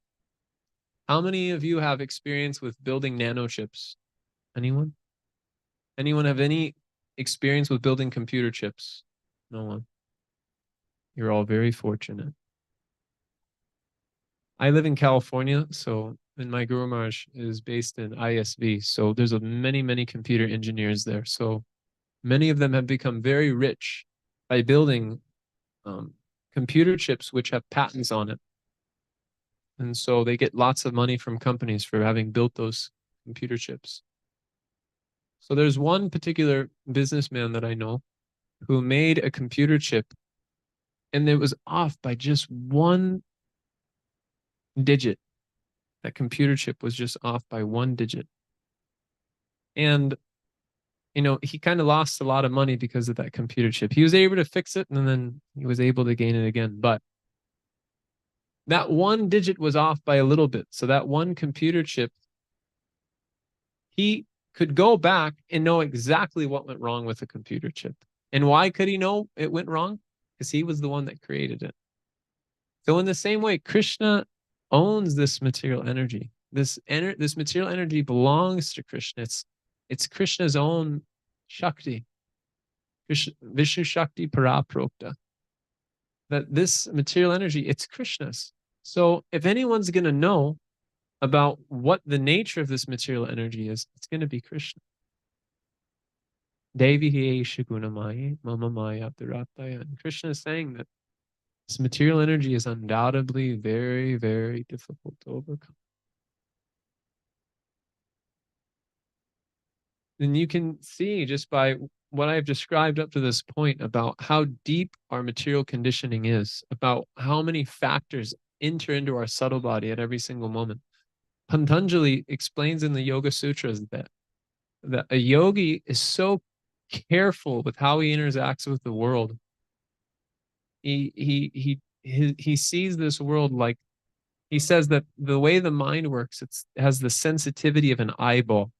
How many of you have experience with building nanochips? Anyone? Anyone have any experience with building computer chips? No one. You're all very fortunate. I live in California, and my Guru Maharaj is based in ISV. So there's many, many computer engineers there. So many of them have become very rich by building computer chips which have patents on it. And so they get lots of money from companies for having built those computer chips. So there's one particular businessman that I know who made a computer chip, and it was off by just one digit. That computer chip was just off by one digit. And, he kind of lost a lot of money because of that computer chip. He was able to fix it, and then he was able to gain it again. But that one digit was off by a little bit. So that one computer chip, he could go back and know exactly what went wrong with the computer chip. And why could he know it went wrong? Because he was the one that created it. So in the same way, Krishna owns this material energy. This material energy belongs to Krishna. It's Krishna's own Shakti. Vishnu Shakti Paraprokta. That this material energy, it's Krishna's. So if anyone's going to know about what the nature of this material energy is, it's going to be Krishna. Devi Shagunamayi, Mama Maya Durataya. And Krishna is saying that this material energy is undoubtedly very, very difficult to overcome. And you can see just by what I've described up to this point about how deep our material conditioning is, about how many factors enter into our subtle body at every single moment. Patanjali explains in the Yoga Sutras that a yogi is so careful with how he interacts with the world. He sees this world like, he says that the way the mind works, it has the sensitivity of an eyeball.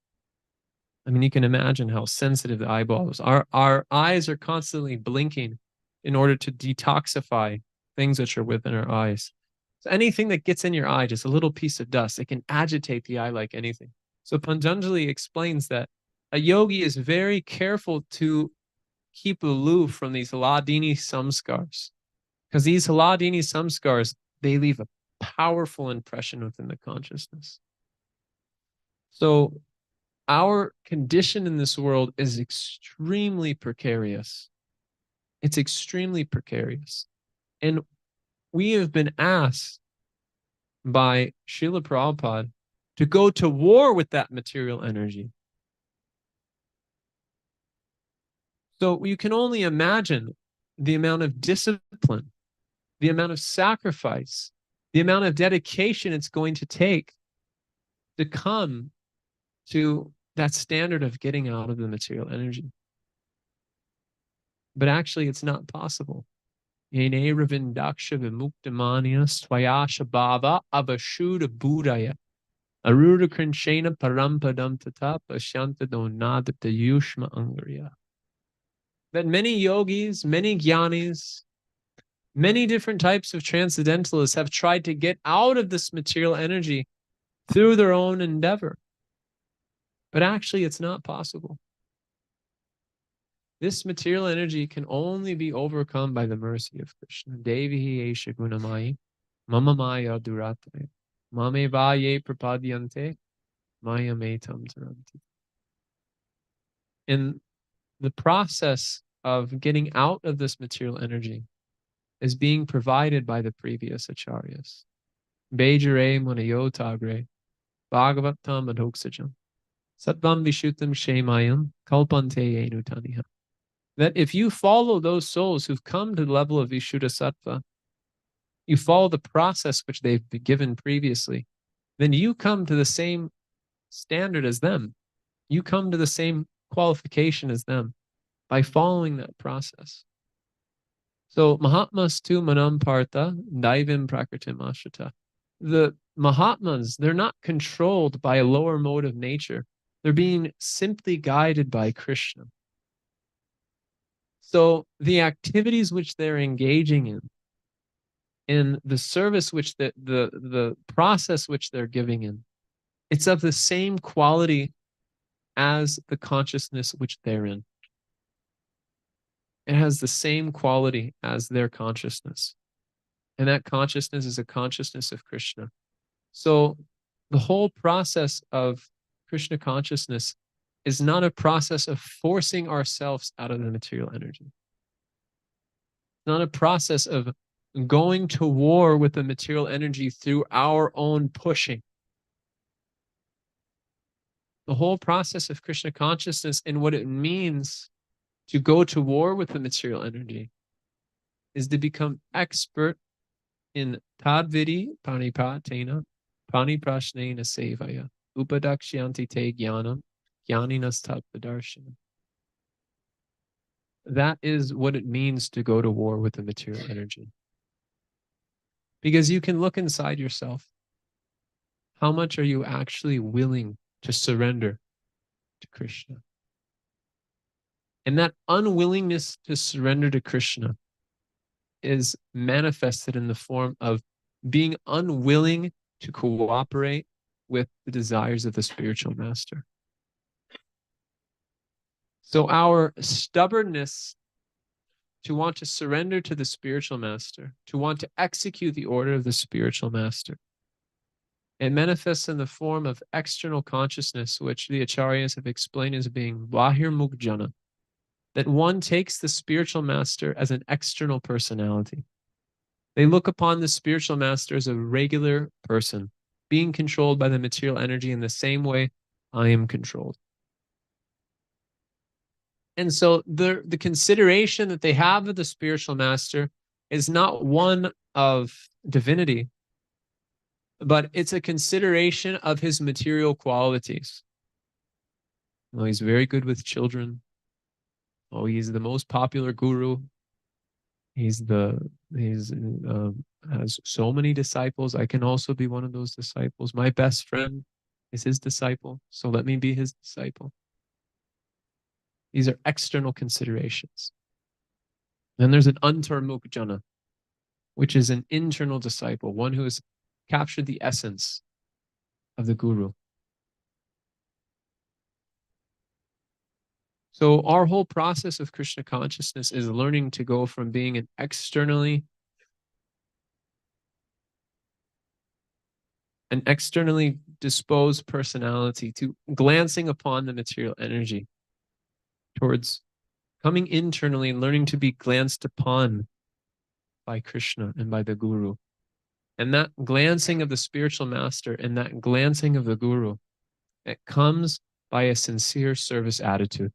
I mean, you can imagine how sensitive the eyeball is. Our eyes are constantly blinking in order to detoxify things which are within our eyes. So anything that gets in your eye, just a little piece of dust, it can agitate the eye like anything. So Patanjali explains that a yogi is very careful to keep aloof from these Hladini samskars, because these Hladini samskars, they leave a powerful impression within the consciousness. So our condition in this world is extremely precarious. It's extremely precarious. And we have been asked by Srila Prabhupada to go to war with that material energy. So you can only imagine the amount of discipline, the amount of sacrifice, the amount of dedication it's going to take to come to that standard of getting out of the material energy. But actually, it's not possible. Yene ravindaksha vimuktamanya swayasha bhava avashuddha buddhaya. Arura Krinshena Parampadam Tata Pashyanta Donadata Yushma Angarya. That many yogis, many jnanis, many different types of transcendentalists have tried to get out of this material energy through their own endeavor. But actually, it's not possible. This material energy can only be overcome by the mercy of Krishna. Devi Esha Gunamai, Mama Maya Durataya, Mame Vaye Prapadyante, Maya Metam Taranti. In the process of getting out of this material energy is being provided by the previous acharyas. Bejare Munayotagre, Bhagavatam Adhoksajam, Satvam Vishuddham Shemayam, Kalpante Enutaniha. That if you follow those souls who've come to the level of Vishuddha Sattva, you follow the process which they've been given previously, then you come to the same standard as them. You come to the same qualification as them by following that process. So Mahatmas tu manam partha daivim prakritim ashita. The Mahatmas, they're not controlled by a lower mode of nature. They're being simply guided by Krishna. So the activities which they're engaging in the service which the process which they're giving in, it's of the same quality as the consciousness which they're in. It has the same quality as their consciousness. And that consciousness is a consciousness of Krishna. So the whole process of Krishna consciousness is not a process of forcing ourselves out of the material energy. It's not a process of going to war with the material energy through our own pushing. The whole process of Krishna consciousness and what it means to go to war with the material energy is to become expert in tadvidi panipatena paniprashnena sevaya upadakshanti te jnanam jnaninas tattvadarshana. That is what it means to go to war with the material energy. Because you can look inside yourself. How much are you actually willing to surrender to Krishna? And that unwillingness to surrender to Krishna is manifested in the form of being unwilling to cooperate with the desires of the spiritual master. So our stubbornness to want to surrender to the spiritual master, to want to execute the order of the spiritual master, it manifests in the form of external consciousness, which the acharyas have explained as being bahirmukh jana, that one takes the spiritual master as an external personality. They look upon the spiritual master as a regular person, being controlled by the material energy in the same way I am controlled. And so the consideration that they have of the spiritual master is not one of divinity, but it's a consideration of his material qualities. Oh, he's very good with children. Oh, he's the most popular guru. He's has so many disciples. I can also be one of those disciples. My best friend is his disciple, so let me be his disciple. These are external considerations. Then there's an antarmukh jana, which is an internal disciple, one who has captured the essence of the guru. So our whole process of Krishna consciousness is learning to go from being an externally disposed personality to glancing upon the material energy, towards coming internally and learning to be glanced upon by Krishna and by the Guru. And that glancing of the spiritual master and that glancing of the Guru, it comes by a sincere service attitude.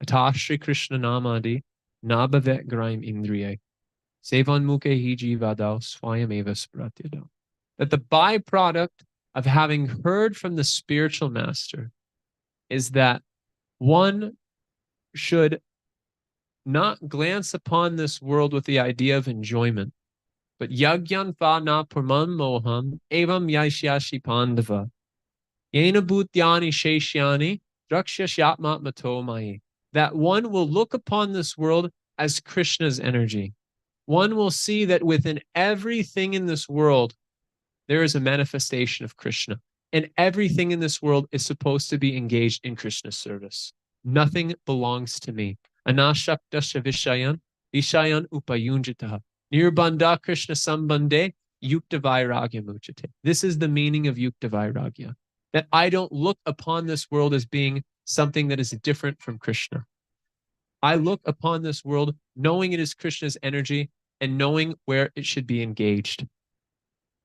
Atashri Krishna namadi nabavet graim indriye sevan mukhe hiji vadao swayam eva spratyadao. That the byproduct of having heard from the spiritual master is that one should not glance upon this world with the idea of enjoyment, but yagyan vana purman moham evam yaishyashi pandava. Yena bhutyani sheshyani drakshashyatma matomai. That one will look upon this world as Krishna's energy. One will see that within everything in this world, there is a manifestation of Krishna. And everything in this world is supposed to be engaged in Krishna's service. Nothing belongs to me. Anashaktasha vishayan, vishayan upayunjitaha. Nirbandha Krishna sambande, yukta vairagya muchate. This is the meaning of yukta vairagya. That I don't look upon this world as being something that is different from Krishna. I look upon this world knowing it is Krishna's energy and knowing where it should be engaged.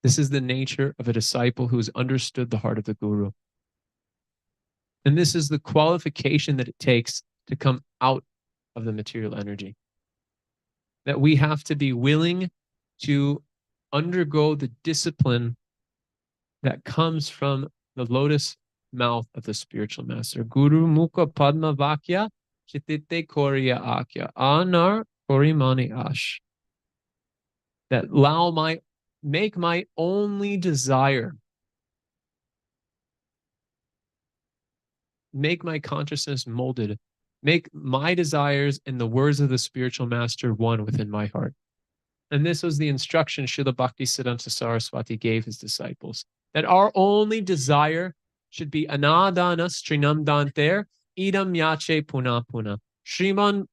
This is the nature of a disciple who has understood the heart of the Guru. And this is the qualification that it takes to come out of the material energy. That we have to be willing to undergo the discipline that comes from the lotus mouth of the spiritual master. Guru Mukha Padma Vakya Chitite Korya Akya Anar Korimani Ash. That make my only desire, make my consciousness molded, make my desires and the words of the spiritual master one within my heart. And this was the instruction Srila Bhaktisiddhanta Saraswati gave his disciples, that our only desire should be anadana strinam danter idam yache puna puna. Shriman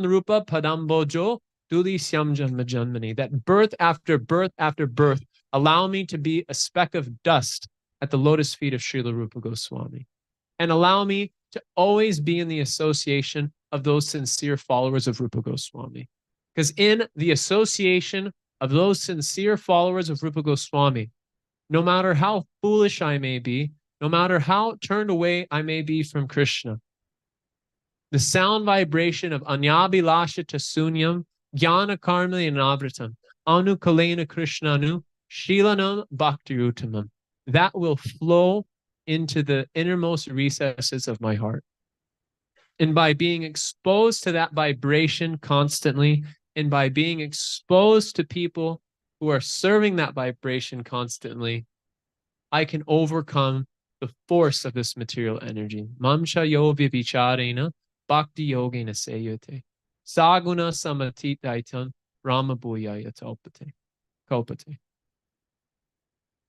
Rupa Padambojo Duli Syam Janma Janmani. That birth after birth after birth, allow me to be a speck of dust at the lotus feet of Srila Rupa Goswami. And allow me to always be in the association of those sincere followers of Rupa Goswami. Because in the association of those sincere followers of Rupa Goswami, no matter how foolish I may be, no matter how turned away I may be from Krishna, the sound vibration of Anyabhilasha Tasunyam, Jnana Karmali Navratam, Anu Kalena Krishnanu, Shilanam Bhaktirutamam, that will flow into the innermost recesses of my heart. And by being exposed to that vibration constantly, and by being exposed to people who are serving that vibration constantly, I can overcome the force of this material energy. Mamcha yo vivicharena bhakti yogena seyate. Saguna samatitaitan rama bhuyaya kalpate.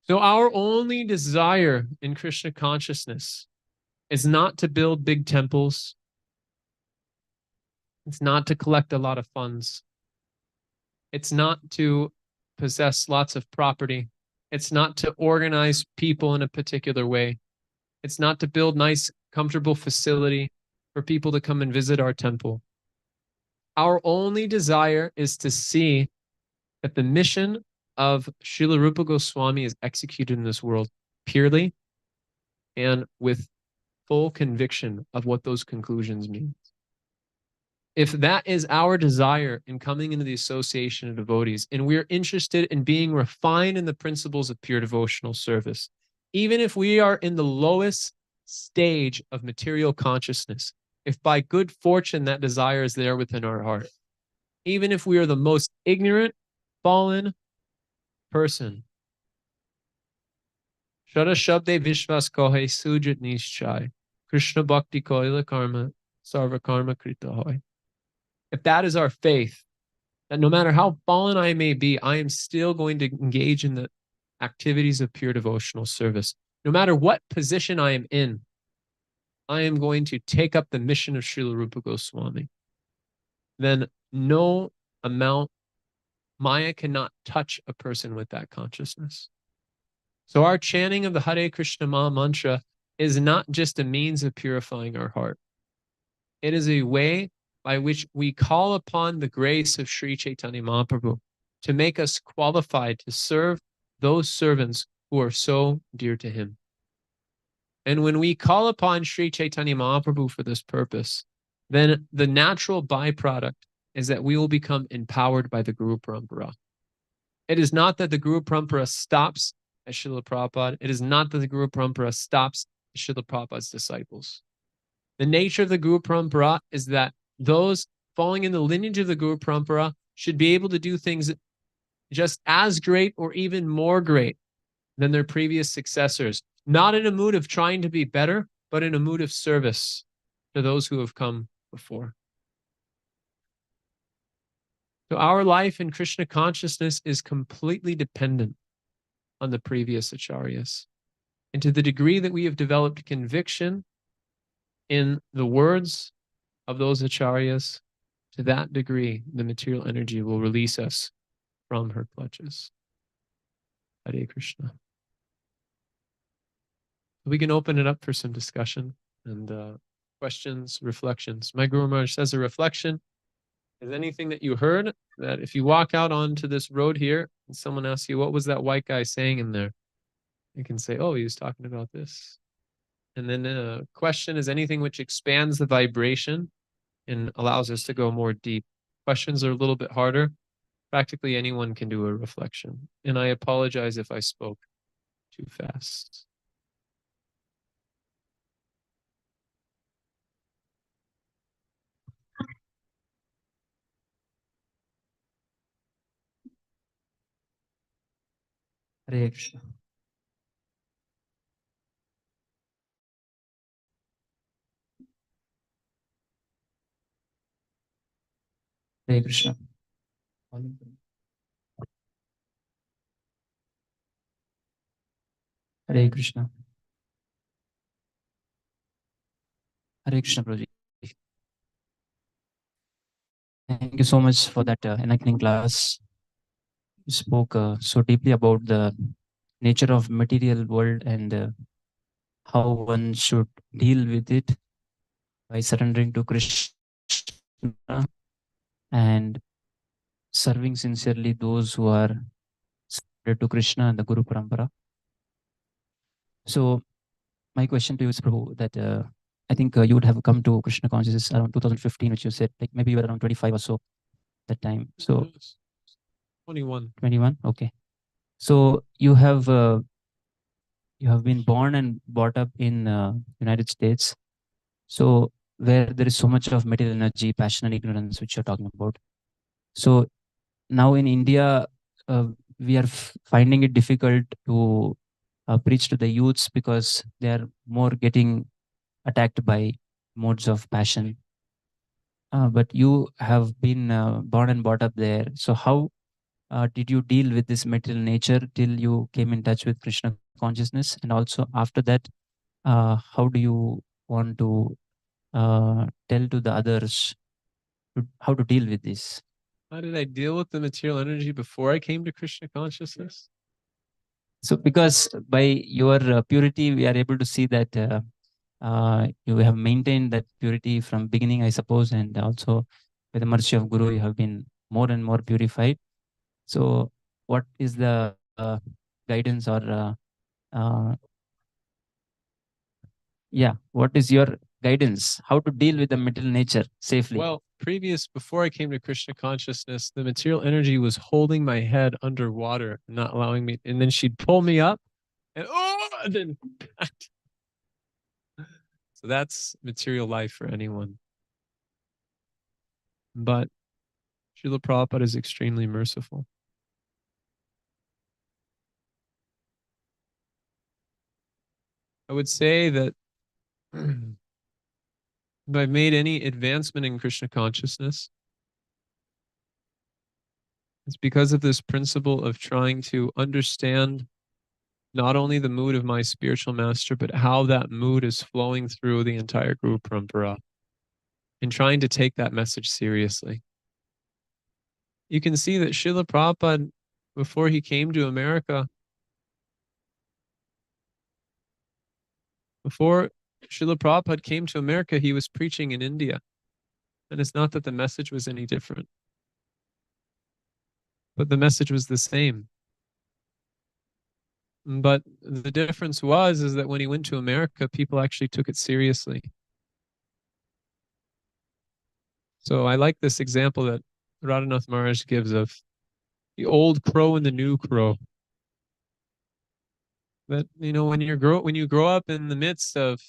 So our only desire in Krishna consciousness is not to build big temples. It's not to collect a lot of funds. It's not to possess lots of property. It's not to organize people in a particular way. It's not to build nice, comfortable facility for people to come and visit our temple. Our only desire is to see that the mission of Srila Rupa Goswami is executed in this world purely and with full conviction of what those conclusions mean. If that is our desire in coming into the association of devotees, and we're interested in being refined in the principles of pure devotional service, even if we are in the lowest stage of material consciousness, if by good fortune that desire is there within our heart, even if we are the most ignorant, fallen person, Shara Shabde Vishwas Kohe Sujit Nishchai, Krishna Bhakti Koila Karma, Sarva Karma Krita Hoy. If that is our faith, that no matter how fallen I may be, I am still going to engage in the activities of pure devotional service. No matter what position I am in, I am going to take up the mission of Srila Rupa Goswami. Then no amount, Maya cannot touch a person with that consciousness. So our chanting of the Hare Krishna Maha Mantra is not just a means of purifying our heart. It is a way by which we call upon the grace of Sri Chaitanya Mahaprabhu to make us qualified to serve those servants who are so dear to him. And when we call upon Sri Chaitanya Mahaprabhu for this purpose, then the natural byproduct is that we will become empowered by the Guru Parampara. It is not that the Guru Parampara stops at Srila Prabhupada. It is not that the Guru Parampara stops at Srila Prabhupada's disciples. The nature of the Guru Parampara is that those falling in the lineage of the Guru Parampara should be able to do things just as great or even more great than their previous successors, not in a mood of trying to be better, but in a mood of service to those who have come before. So our life in Krishna consciousness is completely dependent on the previous acharyas. And to the degree that we have developed conviction in the words of those acharyas, to that degree, the material energy will release us from her clutches. Hare Krishna. We can open it up for some discussion and questions, reflections. My Guru Maharaj says a reflection is anything that you heard that if you walk out onto this road here and someone asks you, what was that white guy saying in there? You can say, oh, he was talking about this. And then a question is anything which expands the vibration and allows us to go more deep. Questions are a little bit harder. Practically anyone can do a reflection. And I apologize if I spoke too fast. Hare Krishna. Hare Krishna. Hare Krishna. Hare Krishna, Prabhuji. Thank you so much for that enlightening class. You spoke so deeply about the nature of material world and how one should deal with it by surrendering to Krishna and serving sincerely those who are surrendered to Krishna and the Guru Parampara. So my question to you is, Prabhu, that I think you would have come to Krishna consciousness around 2015, which you said, like maybe you were around 25 or so that time. So 21. 21, okay. So you have been born and brought up in United States. So where there is so much of material energy, passion, and ignorance, which you're talking about. So now in India, we are finding it difficult to preach to the youths because they are more getting attacked by modes of passion. But you have been born and brought up there. So how did you deal with this material nature till you came in touch with Krishna consciousness? And also after that, how do you want to tell to the others how to deal with this? How did I deal with the material energy before I came to Krishna consciousness? So because by your purity, we are able to see that you have maintained that purity from beginning, I suppose, and also with the mercy of Guru, you have been more and more purified. So what is the guidance or what is your guidance? How to deal with the material nature safely? Well, before I came to Krishna consciousness, the material energy was holding my head underwater, not allowing me, and then she'd pull me up and then so that's material life for anyone. But Srila Prabhupada is extremely merciful. I would say that if I've made any advancement in Krishna consciousness, it's because of this principle of trying to understand not only the mood of my spiritual master, but how that mood is flowing through the entire Guru Parampara and trying to take that message seriously. You can see that Srila Prabhupada, before he came to America, before Srila Prabhupada came to America, he was preaching in India. And it's not that the message was any different, but the message was the same. But the difference is that when he went to America, people actually took it seriously. So I like this example that Radhanath Maharaj gives of the old crow and the new crow. That, you know, when you grow up in the midst of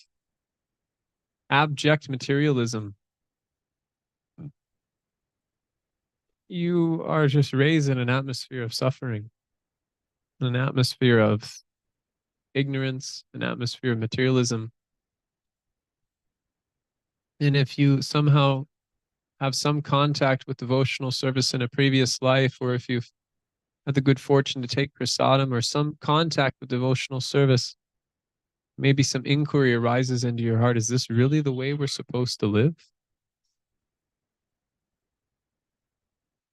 abject materialism, you are just raised in an atmosphere of suffering, an atmosphere of ignorance, an atmosphere of materialism. And if you somehow have some contact with devotional service in a previous life, or if you've had the good fortune to take prasadam or some contact with devotional service, maybe some inquiry arises into your heart. Is this really the way we're supposed to live?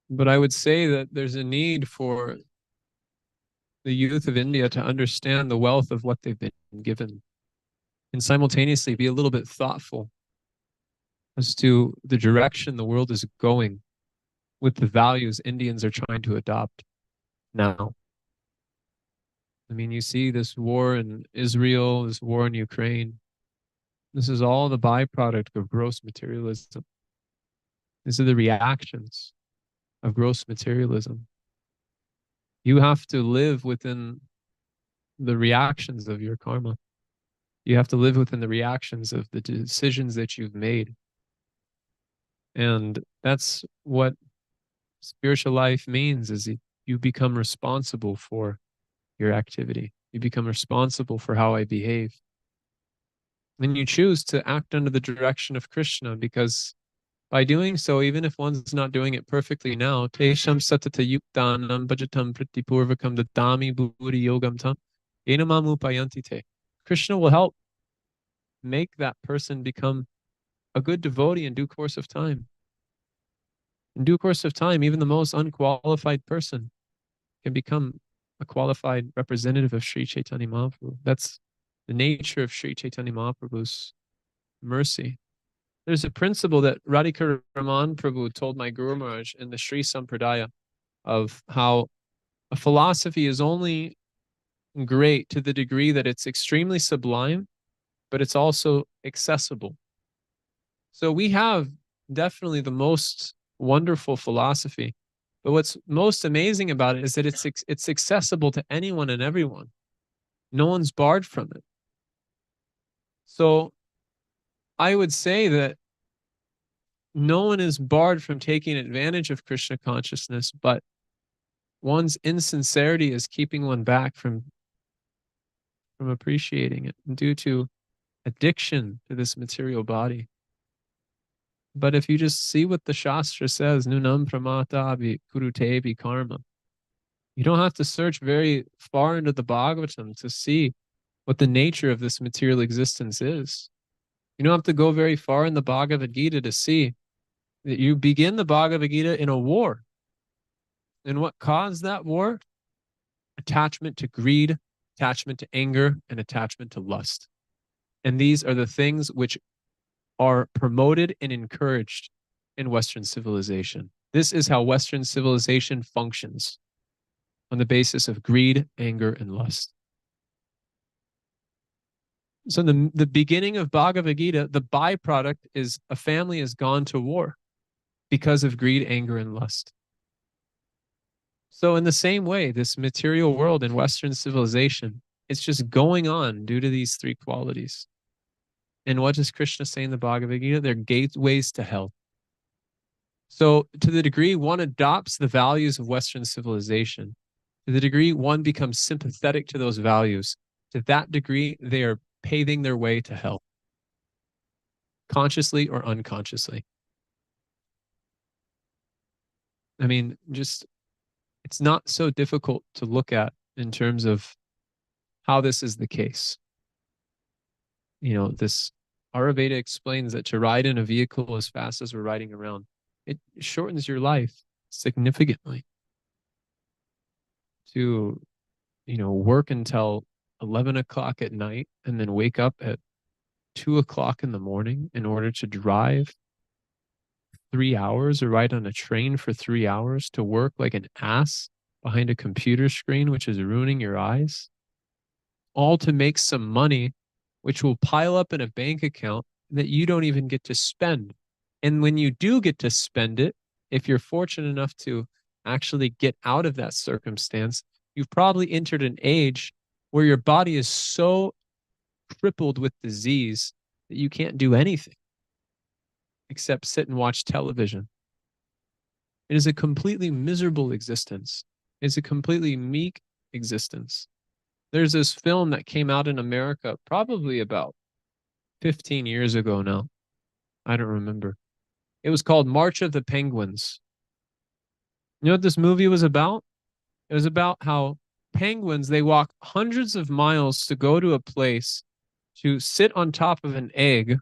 But I would say that there's a need for the youth of India to understand the wealth of what they've been given and simultaneously be a little bit thoughtful as to the direction the world is going with the values Indians are trying to adopt now. I mean, you see this war in Israel, this war in Ukraine. This is all the byproduct of gross materialism. These are the reactions of gross materialism. You have to live within the reactions of your karma. You have to live within the reactions of the decisions that you've made. And that's what spiritual life means, is you become responsible for your activity. You become responsible for how I behave. And you choose to act under the direction of Krishna, because by doing so, even if one's not doing it perfectly now, Tesham satata yuktanam bhajatam pritipurvakam dadami buddhi yogam tam enamam upayanti te. Krishna will help make that person become a good devotee in due course of time. In due course of time, even the most unqualified person can become a qualified representative of Sri Chaitanya Mahaprabhu. That's the nature of Sri Chaitanya Mahaprabhu's mercy. There's a principle that Radhika Raman Prabhu told my Guru Maharaj in the Sri Sampradaya of how a philosophy is only great to the degree that it's extremely sublime, but it's also accessible. So we have definitely the most wonderful philosophy, but what's most amazing about it is that it's accessible to anyone and everyone. No one's barred from it. So I would say that no one is barred from taking advantage of Krishna consciousness, but one's insincerity is keeping one back from appreciating it due to addiction to this material body. But if you just see what the Shastra says, Nunam pramatavi kurutevi karma, you don't have to search very far into the Bhagavatam to see what the nature of this material existence is. You don't have to go very far in the Bhagavad Gita to see that you begin the Bhagavad Gita in a war. And what caused that war? Attachment to greed, attachment to anger, and attachment to lust. And these are the things which are promoted and encouraged in Western civilization. This is how Western civilization functions, on the basis of greed, anger, and lust. So the beginning of Bhagavad Gita, the byproduct is a family has gone to war because of greed, anger, and lust. So in the same way, this material world in Western civilization, it's just going on due to these three qualities. And what does Krishna say in the Bhagavad Gita? They're gateways to hell. So to the degree one adopts the values of Western civilization, to the degree one becomes sympathetic to those values, to that degree they are paving their way to hell, consciously or unconsciously. I mean, just, it's not so difficult to look at in terms of how this is the case. You know, this Ayurveda explains that to ride in a vehicle as fast as we're riding around, it shortens your life significantly. To, you know, work until 11 o'clock at night and then wake up at 2 o'clock in the morning in order to drive 3 hours or ride on a train for 3 hours to work like an ass behind a computer screen, which is ruining your eyes, all to make some money, which will pile up in a bank account that you don't even get to spend. And when you do get to spend it, if you're fortunate enough to actually get out of that circumstance, you've probably entered an age where your body is so crippled with disease that you can't do anything except sit and watch television. It is a completely miserable existence. It's a completely meek existence. There's this film that came out in America probably about 15 years ago now. I don't remember. It was called March of the Penguins. You know what this movie was about? It was about how penguins, they walk hundreds of miles to go to a place to sit on top of an egg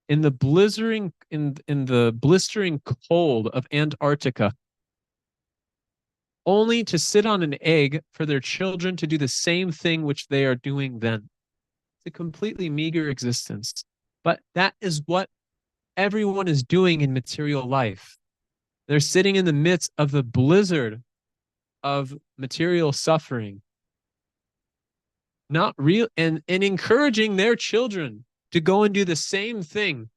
in the blistering cold of Antarctica, only to sit on an egg for their children to do the same thing which they are doing then. It's a completely meager existence. But that is what everyone is doing in material life. They're sitting in the midst of the blizzard of material suffering, not real, and encouraging their children to go and do the same thing.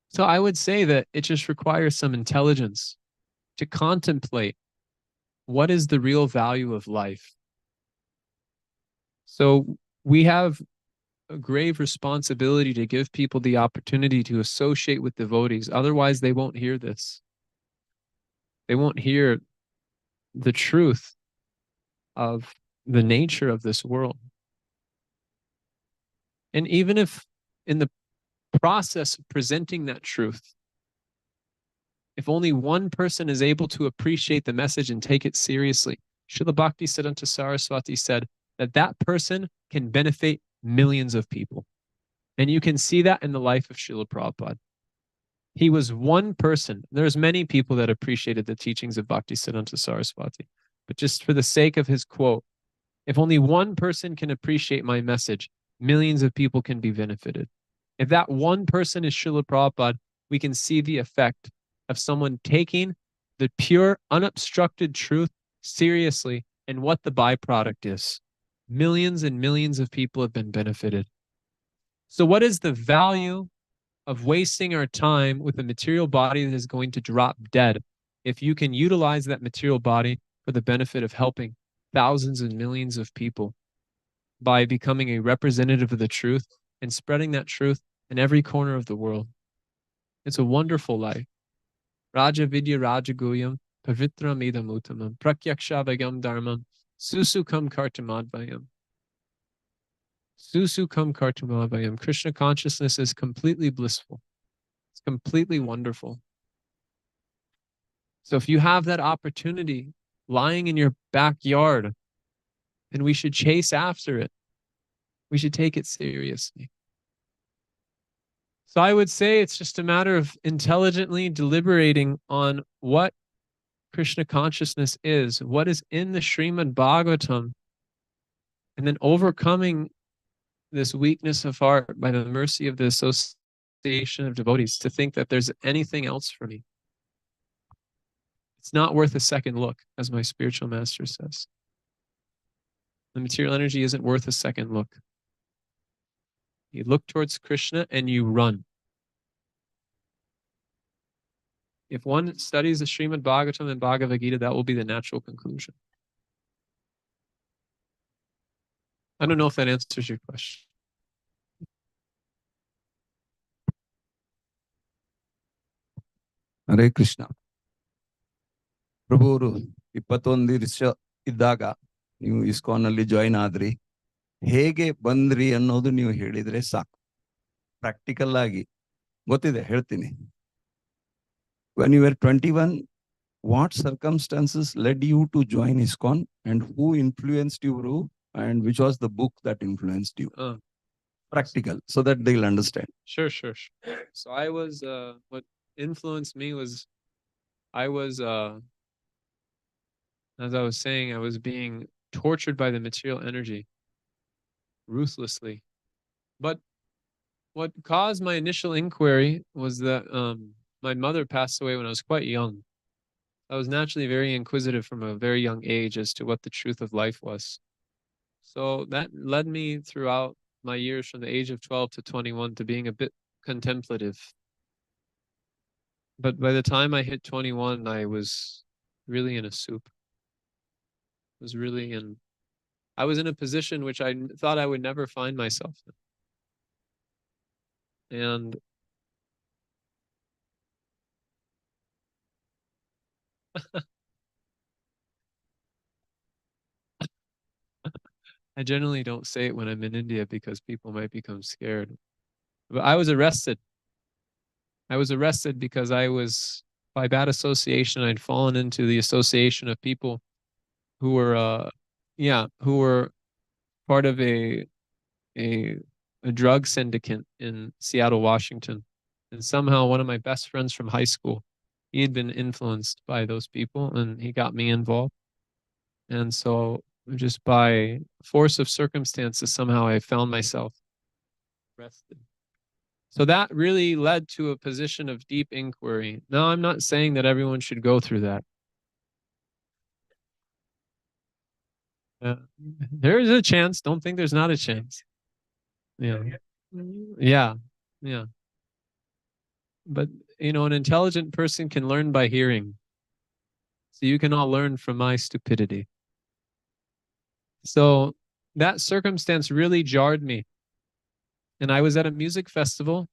So I would say that it just requires some intelligence to contemplate what is the real value of life. So we have a grave responsibility to give people the opportunity to associate with devotees. Otherwise, they won't hear this. They won't hear the truth of the nature of this world. And even if in the process of presenting that truth, if only one person is able to appreciate the message and take it seriously, Srila Bhaktisiddhanta Saraswati said that that person can benefit millions of people. And you can see that in the life of Srila Prabhupada. He was one person. There's many people that appreciated the teachings of Bhaktisiddhanta Saraswati. But just for the sake of his quote, if only one person can appreciate my message, millions of people can be benefited. If that one person is Srila Prabhupada, we can see the effect of someone taking the pure, unobstructed truth seriously and what the byproduct is. Millions and millions of people have been benefited. So what is the value of wasting our time with a material body that is going to drop dead if you can utilize that material body for the benefit of helping thousands and millions of people by becoming a representative of the truth and spreading that truth in every corner of the world? It's a wonderful life. Raja Vidya Raja Guyam Pavitram Idam Uttamam Prakyakshavagam Dharmam Susukam Kartamadvayam. Susukam Kartamadvayam. Krishna consciousness is completely blissful. It's completely wonderful. So if you have that opportunity lying in your backyard, then we should chase after it. We should take it seriously. So I would say it's just a matter of intelligently deliberating on what Krishna consciousness is, what is in the Srimad Bhagavatam, and then overcoming this weakness of heart by the mercy of the association of devotees to think that there's anything else for me. It's not worth a second look, as my spiritual master says. The material energy isn't worth a second look. You look towards Krishna and you run. If one studies the Srimad Bhagavatam and Bhagavad Gita, that will be the natural conclusion. I don't know if that answers your question. Hare Krishna. ಪ್ರಭುವರು 21 ವರ್ಷ ಇದ್ದಾಗ ನೀವು ISKCON ಅಲ್ಲಿ join ಆದ್ರಿ. ಹೇಗೆ ಬಂದ್ರಿ ಅನ್ನೋದು ನೀವು ಹೇಳಿದ್ರೆ ಸಾಕು. ಪ್ರಾಕ್ಟಿಕಲ್ ಆಗಿ ಗೊತ್ತಿದೆ, ಹೇಳ್ತೀನಿ. When you were 21, what circumstances led you to join ISKCON and who influenced you, and which was the book that influenced you? Practical, so that they'll understand. Sure. So I was, what influenced me was, I was, as I was saying, I was being tortured by the material energy ruthlessly. But what caused my initial inquiry was that my mother passed away when I was quite young. I was naturally very inquisitive from a very young age as to what the truth of life was. So that led me throughout my years from the age of 12 to 21 to being a bit contemplative. But by the time I hit 21, I was really in a soup. I was in a position which I thought I would never find myself in. And I generally don't say it when I'm in India because people might become scared. But I was arrested. I was arrested because I was, by bad association, I'd fallen into the association of people who were, who were part of a a drug syndicate in Seattle, Washington. And somehow one of my best friends from high school, he had been influenced by those people and he got me involved. And so just by force of circumstances, somehow I found myself arrested. So that really led to a position of deep inquiry. Now, I'm not saying that everyone should go through that. There is a chance. Don't think there's not a chance. Yeah. Yeah. Yeah. But, you know, an intelligent person can learn by hearing. So you can all learn from my stupidity. So that circumstance really jarred me. And I was at a music festival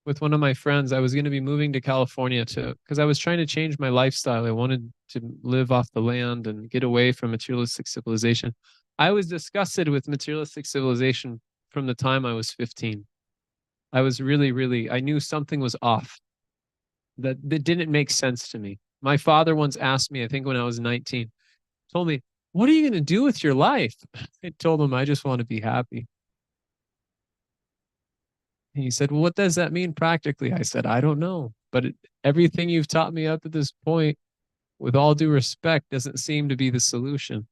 with one of my friends. I was going to be moving to California because I was trying to change my lifestyle. I wanted to live off the land and get away from materialistic civilization. I was disgusted with materialistic civilization from the time I was 15. I was really, I knew something was off. That didn't make sense to me. My father once asked me, I think when I was 19, told me, "What are you going to do with your life?" I told him, "I just want to be happy." He said, "Well, what does that mean practically?" I said, "I don't know. But everything you've taught me up to this point, with all due respect, doesn't seem to be the solution."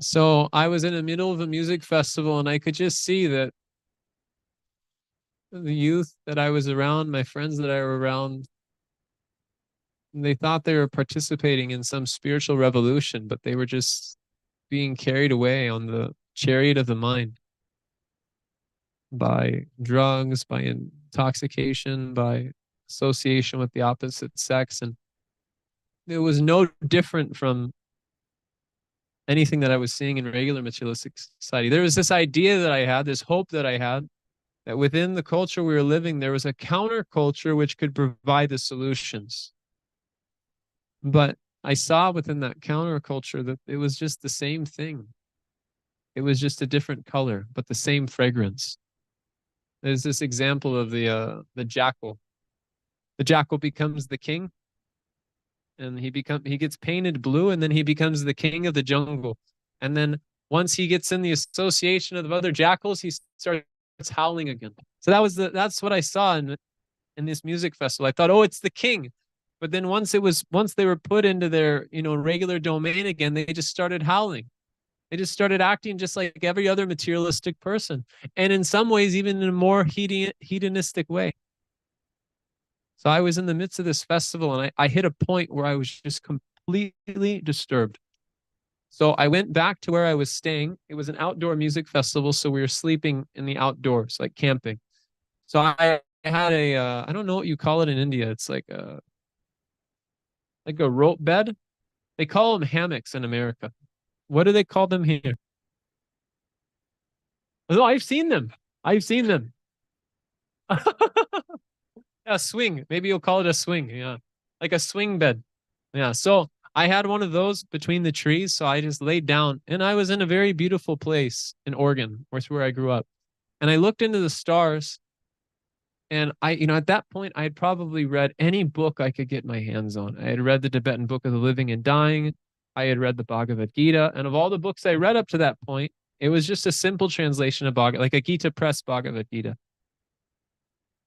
So I was in the middle of a music festival and I could just see that the youth that I was around, my friends that I were around, they thought they were participating in some spiritual revolution, but they were just being carried away on the chariot of the mind by drugs, by intoxication, by association with the opposite sex. And it was no different from anything that I was seeing in regular materialistic society. There was this idea that I had, this hope that I had, that within the culture we were living, there was a counterculture which could provide the solutions. But I saw within that counterculture that it was just the same thing. It was just a different color, but the same fragrance. There's this example of the jackal. The jackal becomes the king, and he gets painted blue, and then he becomes the king of the jungle. And then once he gets in the association of the other jackals, he starts howling again. So that's what I saw in this music festival. I thought, oh, it's the king. But then once they were put into their, regular domain again, they just started howling. They just started acting just like every other materialistic person. And in some ways, even in a more hedonistic way. So I was in the midst of this festival and I hit a point where I was just completely disturbed. So I went back to where I was staying. It was an outdoor music festival. So we were sleeping in the outdoors, like camping. So I had I don't know what you call it in India. It's like a rope bed. They call them hammocks in America. What do they call them here? Oh, I've seen them. I've seen them. A swing. Maybe you'll call it a swing. Yeah. Like a swing bed. Yeah. So I had one of those between the trees. So I just laid down and I was in a very beautiful place in Oregon, where I grew up. And I looked into the stars. And at that point, I had probably read any book I could get my hands on. I had read the Tibetan Book of the Living and Dying. I had read the Bhagavad Gita. And of all the books I read up to that point, it was just a simple translation of like a Gita Press Bhagavad Gita.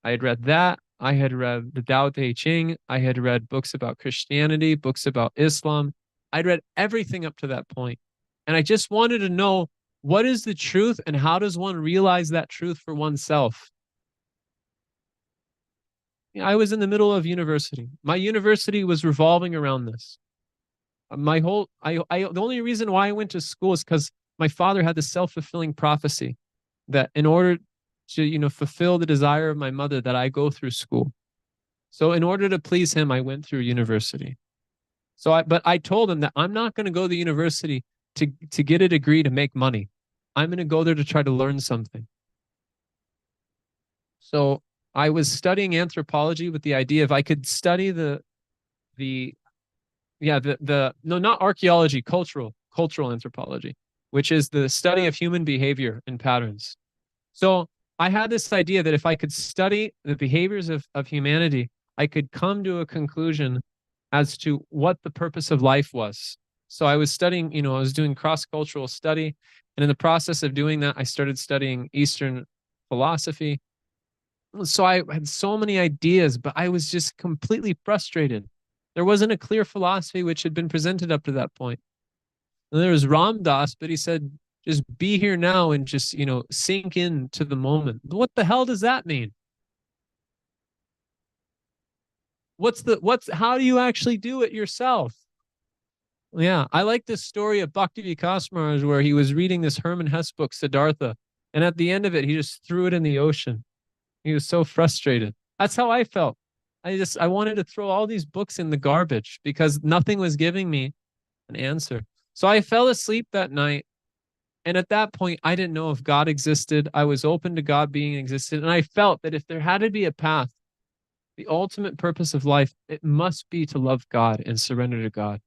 I had read that. I had read the Tao Te Ching. I had read books about Christianity, books about Islam. I'd read everything up to that point. And I just wanted to know, what is the truth and how does one realize that truth for oneself? I was in the middle of university. My university was revolving around this. The only reason why I went to school is because my father had the self-fulfilling prophecy that in order to, fulfill the desire of my mother, that I go through school. So in order to please him, I went through university. But I told him that I'm not going to go to the university to get a degree to make money. I'm going to go there to try to learn something. So I was studying anthropology with the idea if I could study not archaeology, cultural cultural anthropology, which is the study of human behavior and patterns. So I had this idea that if I could study the behaviors of humanity, I could come to a conclusion as to what the purpose of life was. So I was studying, I was doing cross-cultural study. And in the process of doing that, I started studying Eastern philosophy. So I had so many ideas, but I was just completely frustrated. There wasn't a clear philosophy which had been presented up to that point. And there was Ram Dass, but he said, just be here now and just, sink into the moment. What the hell does that mean? How do you actually do it yourself? Yeah, I like this story of Bhakti Vikas Maharaj where he was reading this Hermann Hesse book, Siddhartha, and at the end of it, he just threw it in the ocean. He was so frustrated. That's how I felt. I wanted to throw all these books in the garbage because nothing was giving me an answer. So I fell asleep that night. And at that point, I didn't know if God existed. I was open to God being existed. And I felt that if there had to be a path, the ultimate purpose of life, it must be to love God and surrender to God.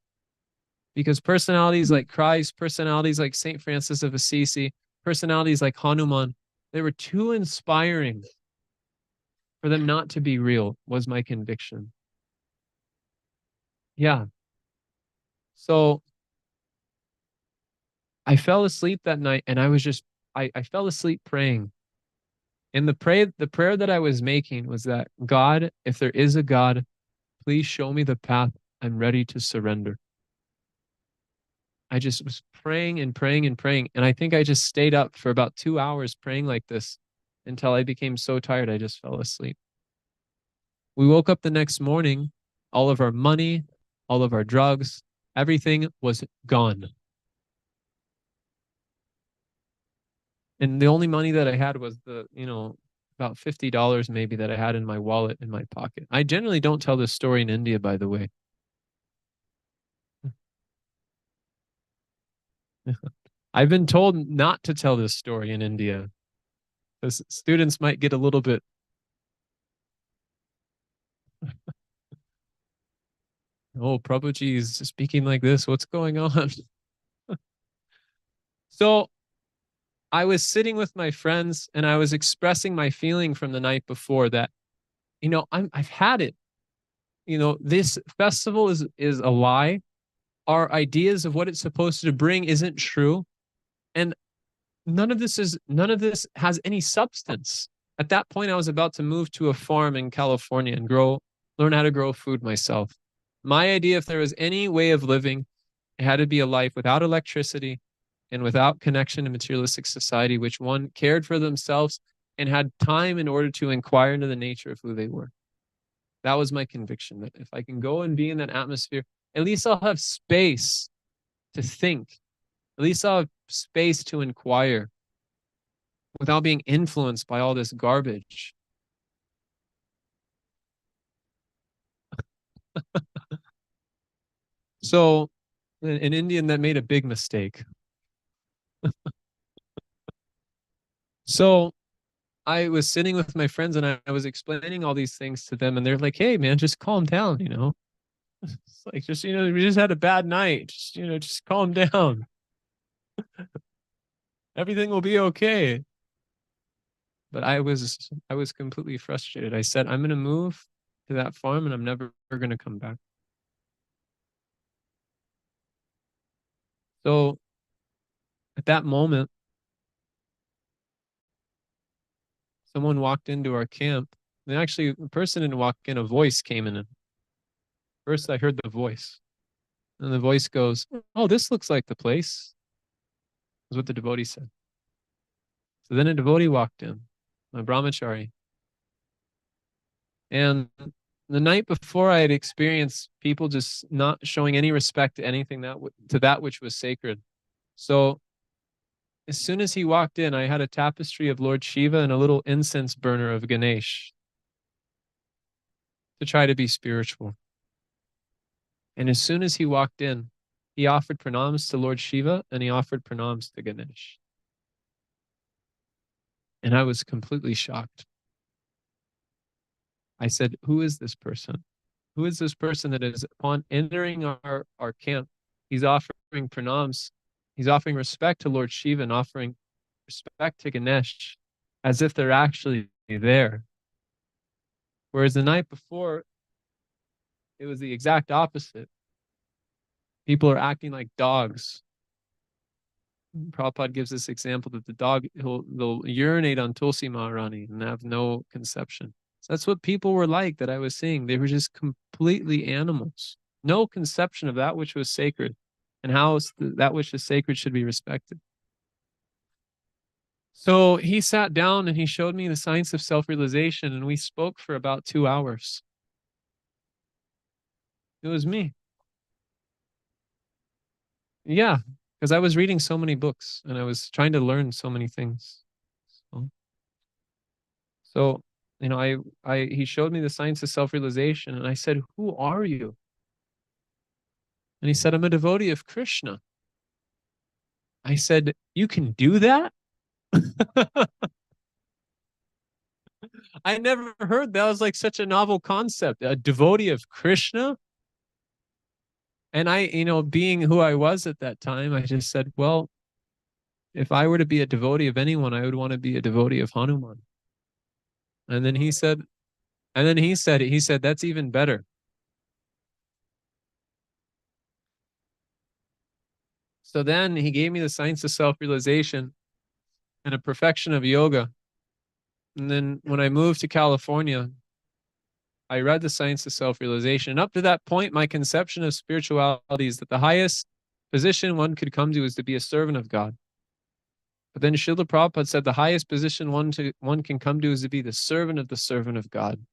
Because personalities like Christ, personalities like St. Francis of Assisi, personalities like Hanuman, they were too inspiring for them not to be real, was my conviction. Yeah. So I fell asleep that night and I fell asleep praying. And the prayer that I was making was that, God, if there is a God, please show me the path. I'm ready to surrender. I just was praying and praying and praying. And I think I just stayed up for about 2 hours praying like this until I became so tired I just fell asleep. We woke up the next morning, all of our money, all of our drugs, everything was gone. And the only money that I had was about $50 maybe that I had in my wallet in my pocket. I generally don't tell this story in India, by the way. I've been told not to tell this story in India because students might get a little bit. Oh, Prabhuji is speaking like this. What's going on? So I was sitting with my friends and I was expressing my feeling from the night before that, I've had it. This festival is a lie. Our ideas of what it's supposed to bring isn't true. And none of this has any substance. At that point, I was about to move to a farm in California and learn how to grow food myself. My idea, if there was any way of living, it had to be a life without electricity and without connection to materialistic society, which one cared for themselves and had time in order to inquire into the nature of who they were. That was my conviction, that if I can go and be in that atmosphere, at least I'll have space to think. At least I'll have space to inquire without being influenced by all this garbage. So, an Indian that made a big mistake. So, I was sitting with my friends and I was explaining all these things to them, and they're like, "Hey, man, just calm down, It's like, we just had a bad night. Just calm down. Everything will be okay." But I was completely frustrated. I said, I'm going to move to that farm and I'm never going to come back. So at that moment, someone walked into our camp. And actually, the person didn't walk in, a voice came in. First, I heard the voice. And the voice goes, "Oh, this looks like the place," is what the devotee said. So then a devotee walked in, a brahmachari. And the night before, I had experienced people just not showing any respect to anything to that which was sacred. So as soon as he walked in, I had a tapestry of Lord Shiva and a little incense burner of Ganesh to try to be spiritual. And as soon as he walked in, he offered pranams to Lord Shiva and he offered pranams to Ganesh. And I was completely shocked. I said, "Who is this person? Who is this person that is, upon entering our camp, he's offering offering pranams. He's offering respect to Lord Shiva and offering respect to Ganesh as if they're actually there. Whereas the night before, it was the exact opposite. People are acting like dogs. Prabhupada gives this example that the dog, they'll urinate on Tulsi Maharani and have no conception. So that's what people were like that I was seeing. They were just completely animals. No conception of that which was sacred and how that which is sacred should be respected. So he sat down and he showed me the science of self-realization, and we spoke for about 2 hours. It was me. Yeah, because I was reading so many books and I was trying to learn so many things. So you know, he showed me the science of self-realization, and I said, "Who are you?" And he said, "I'm a devotee of Krishna." I said, "You can do that?" I never heard that. Was like such a novel concept, a devotee of Krishna. And I, you know, being who I was at that time, I just said, well, if I were to be a devotee of anyone, I would want to be a devotee of Hanuman. And then he said, that's even better. So then he gave me the science of self-realization and a perfection of yoga. And then when I moved to California, I read the science of self-realization. And up to that point, my conception of spirituality is that the highest position one could come to is to be a servant of God. But then Srila Prabhupada said the highest position one can come to is to be the servant of God.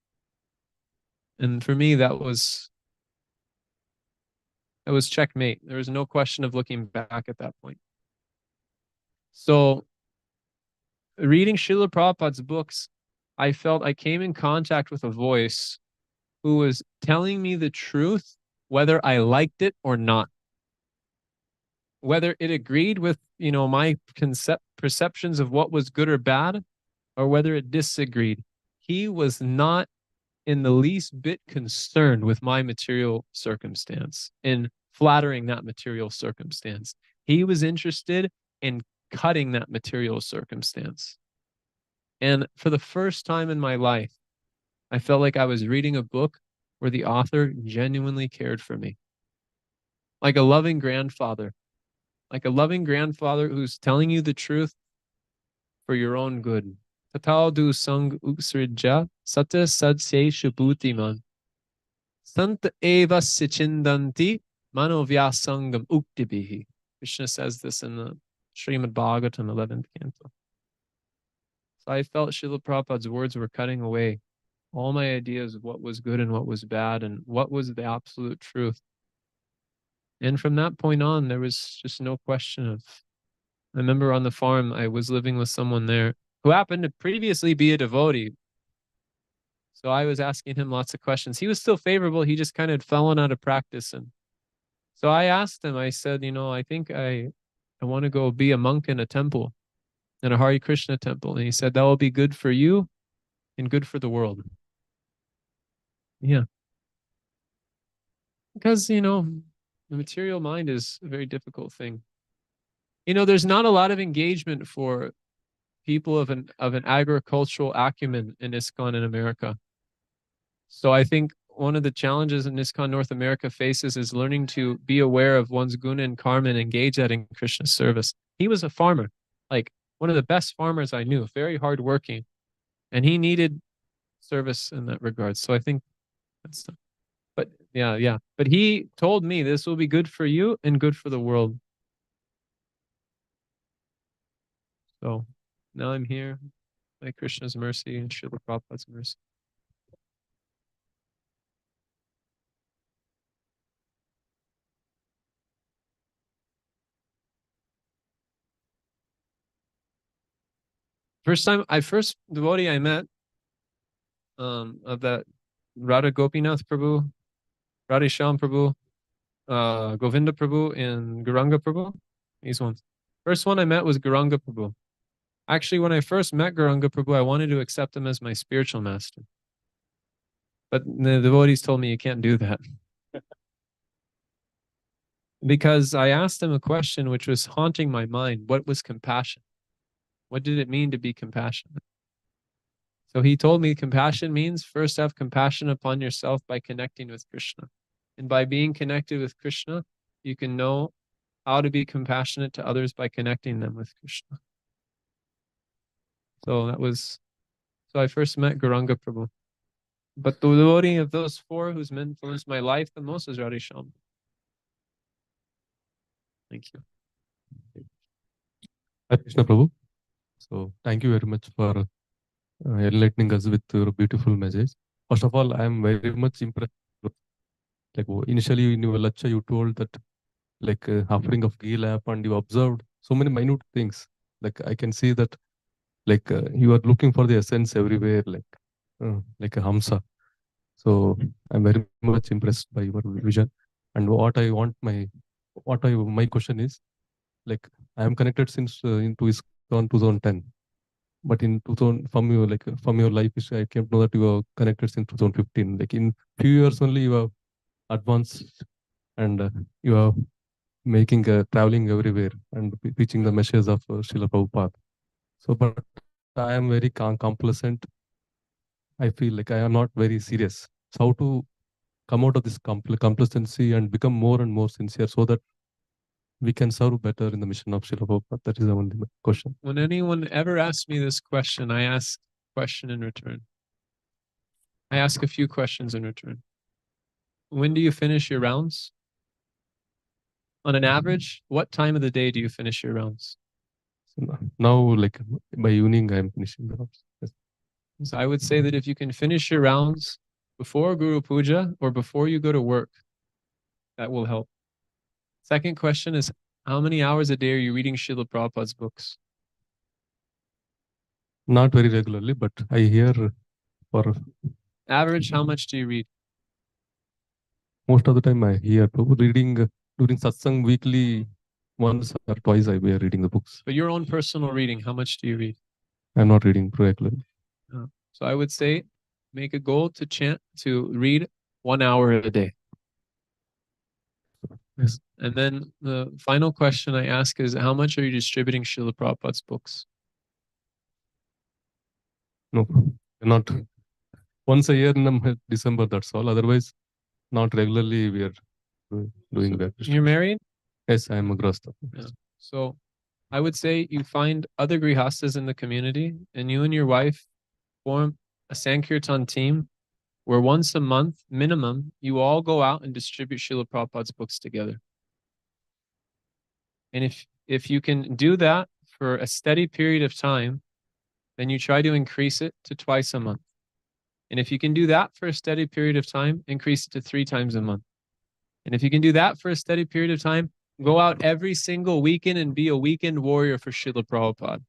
And for me, that was checkmate. There was no question of looking back at that point. So reading Srila Prabhupada's books, I felt I came in contact with a voice who was telling me the truth, whether I liked it or not. Whether it agreed with, you know, my perceptions of what was good or bad, or whether it disagreed. He was not in the least bit concerned with my material circumstance, in flattering that material circumstance. He was interested in cutting that material circumstance. And for the first time in my life, I felt like I was reading a book where the author genuinely cared for me. Like a loving grandfather. Like a loving grandfather who's telling you the truth for your own good. Tatal du sang uksrija sata sadse shubutiman. Sant eva sichindanti manovyasangam uktibihi. Krishna says this in the Srimad Bhagavatam 11th canto. So I felt Srila Prabhupada's words were cutting away all my ideas of what was good and what was bad and what was the absolute truth. And from that point on, there was just no question of, I remember on the farm, I was living with someone there who happened to previously be a devotee. So I was asking him lots of questions. He was still favorable. He just kind of had fallen out of practice. And so I asked him, I said, you know, I think I want to go be a monk in a temple, in a Hare Krishna temple. And he said, that will be good for you and good for the world. Yeah. Because, you know, the material mind is a very difficult thing. You know, there's not a lot of engagement for people of an agricultural acumen in ISKCON in America. So I think one of the challenges in ISKCON North America faces is learning to be aware of one's guna and karma and engage that in Krishna's service. He was a farmer, like one of the best farmers I knew, very hardworking, and he needed service in that regard. So I think that's, but yeah. But he told me this will be good for you and good for the world. So now I'm here by Krishna's mercy and Srila Prabhupada's mercy. First devotee I met of that Radha Gopinath Prabhu, Radha Shyam Prabhu, Govinda Prabhu, and Gauranga Prabhu. These ones. First one I met was Gauranga Prabhu. Actually, when I first met Gauranga Prabhu, I wanted to accept him as my spiritual master. But the devotees told me you can't do that. Because I asked him a question which was haunting my mind. What was compassion? What did it mean to be compassionate? So he told me compassion means first have compassion upon yourself by connecting with Krishna. And by being connected with Krishna, you can know how to be compassionate to others by connecting them with Krishna. So I first met Gauranga Prabhu. But the devotee of those four who's influenced my life the most is Radhe Shyam. Thank you. Hare Krishna Prabhu. So thank you very much for enlightening us with your beautiful message. First of all, I am very much impressed. Like initially in your lecture, you told that like offering of ghee lamp, and you observed so many minute things. Like I can see that like you are looking for the essence everywhere, like a Hamsa. So I'm very much impressed by your vision. And my question is, like I am connected since into ISKCON 2010. But in 2000, from your life history, I came to know that you are connected since 2015. Like in few years only, you are advanced, and you are making traveling everywhere and preaching the message of Srila Prabhupada. So, but I am very complacent. I feel like I am not very serious. So how to come out of this complacency and become more and more sincere so that we can serve better in the mission of Srila Prabhupada? That is the only question. When anyone ever asks me this question, I ask a question in return. I ask a few questions in return. When do you finish your rounds? On an average, what time of the day do you finish your rounds? So now, like by evening, I am finishing the rounds. Yes. So I would say that if you can finish your rounds before Guru Puja or before you go to work, that will help. Second question is, how many hours a day are you reading Srila Prabhupada's books? Not very regularly, but I hear for Average, how much do you read? most of the time I hear Prabhu reading during satsang weekly, once or twice I were reading the books. But your own personal reading, how much do you read? I'm not reading regularly. So I would say make a goal to read 1 hour a day. Yes. And then the final question I ask is, how much are you distributing Srila Prabhupada's books? No, not once a year in December, that's all. Otherwise, not regularly we are doing that. You're married? Yes, I am a grasta. Yeah. So I would say you find other grihastas in the community and you and your wife form a Sankirtan team where once a month minimum, you all go out and distribute Srila Prabhupada's books together. And if you can do that for a steady period of time, then you try to increase it to twice a month. And if you can do that for a steady period of time, increase it to 3 times a month. And if you can do that for a steady period of time, go out every single weekend and be a weekend warrior for Srila Prabhupada.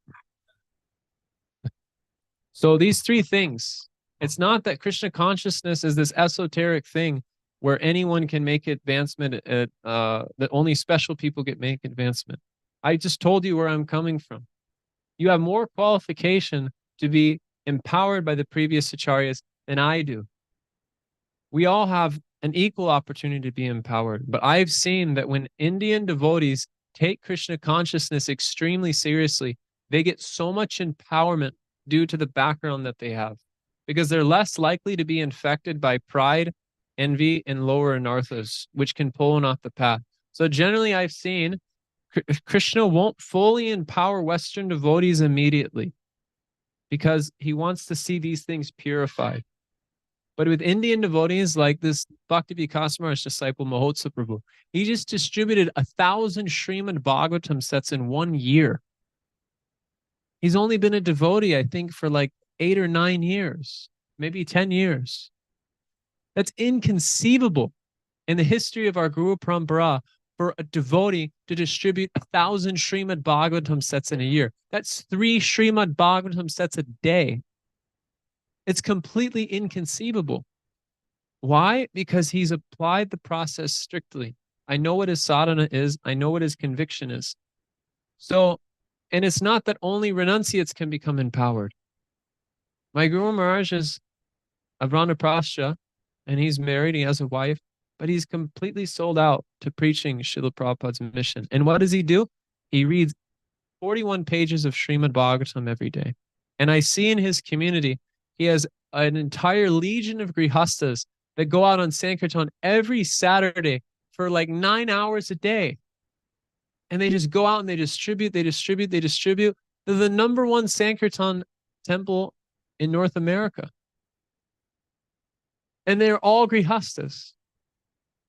So these 3 things, it's not that Krishna consciousness is this esoteric thing where anyone can make advancement that only special people make advancement. I just told you where I'm coming from. You have more qualification to be empowered by the previous acharyas than I do. We all have an equal opportunity to be empowered, but I've seen that when Indian devotees take Krishna consciousness extremely seriously, they get so much empowerment due to the background that they have, because they're less likely to be infected by pride, envy, and lower anarthas, which can pull them off the path. So generally I've seen Krishna won't fully empower Western devotees immediately because he wants to see these things purified. But with Indian devotees like this Bhakti Vikas Maharaj disciple Mahotsa Prabhu, he just distributed 1,000 Srimad Bhagavatam sets in 1 year. He's only been a devotee, I think, for like 8 or 9 years, maybe 10 years. That's inconceivable in the history of our Guru Parampara for a devotee to distribute 1,000 Srimad Bhagavatam sets in a year. That's 3 Srimad Bhagavatam sets a day. It's completely inconceivable. Why? Because he's applied the process strictly. I know what his sadhana is. I know what his conviction is. So, and it's not that only renunciates can become empowered. My Guru Maharaj is a Vanaprastha, and he's married, he has a wife, but but he's completely sold out to preaching Srila Prabhupada's mission. And what does he do? He reads 41 pages of Srimad Bhagavatam every day. And I see in his community, he has an entire legion of grihastas that go out on Sankirtan every Saturday for like 9 hours a day. And they just go out and they distribute. They're the number one Sankirtan temple in North America. And they're all grihastas.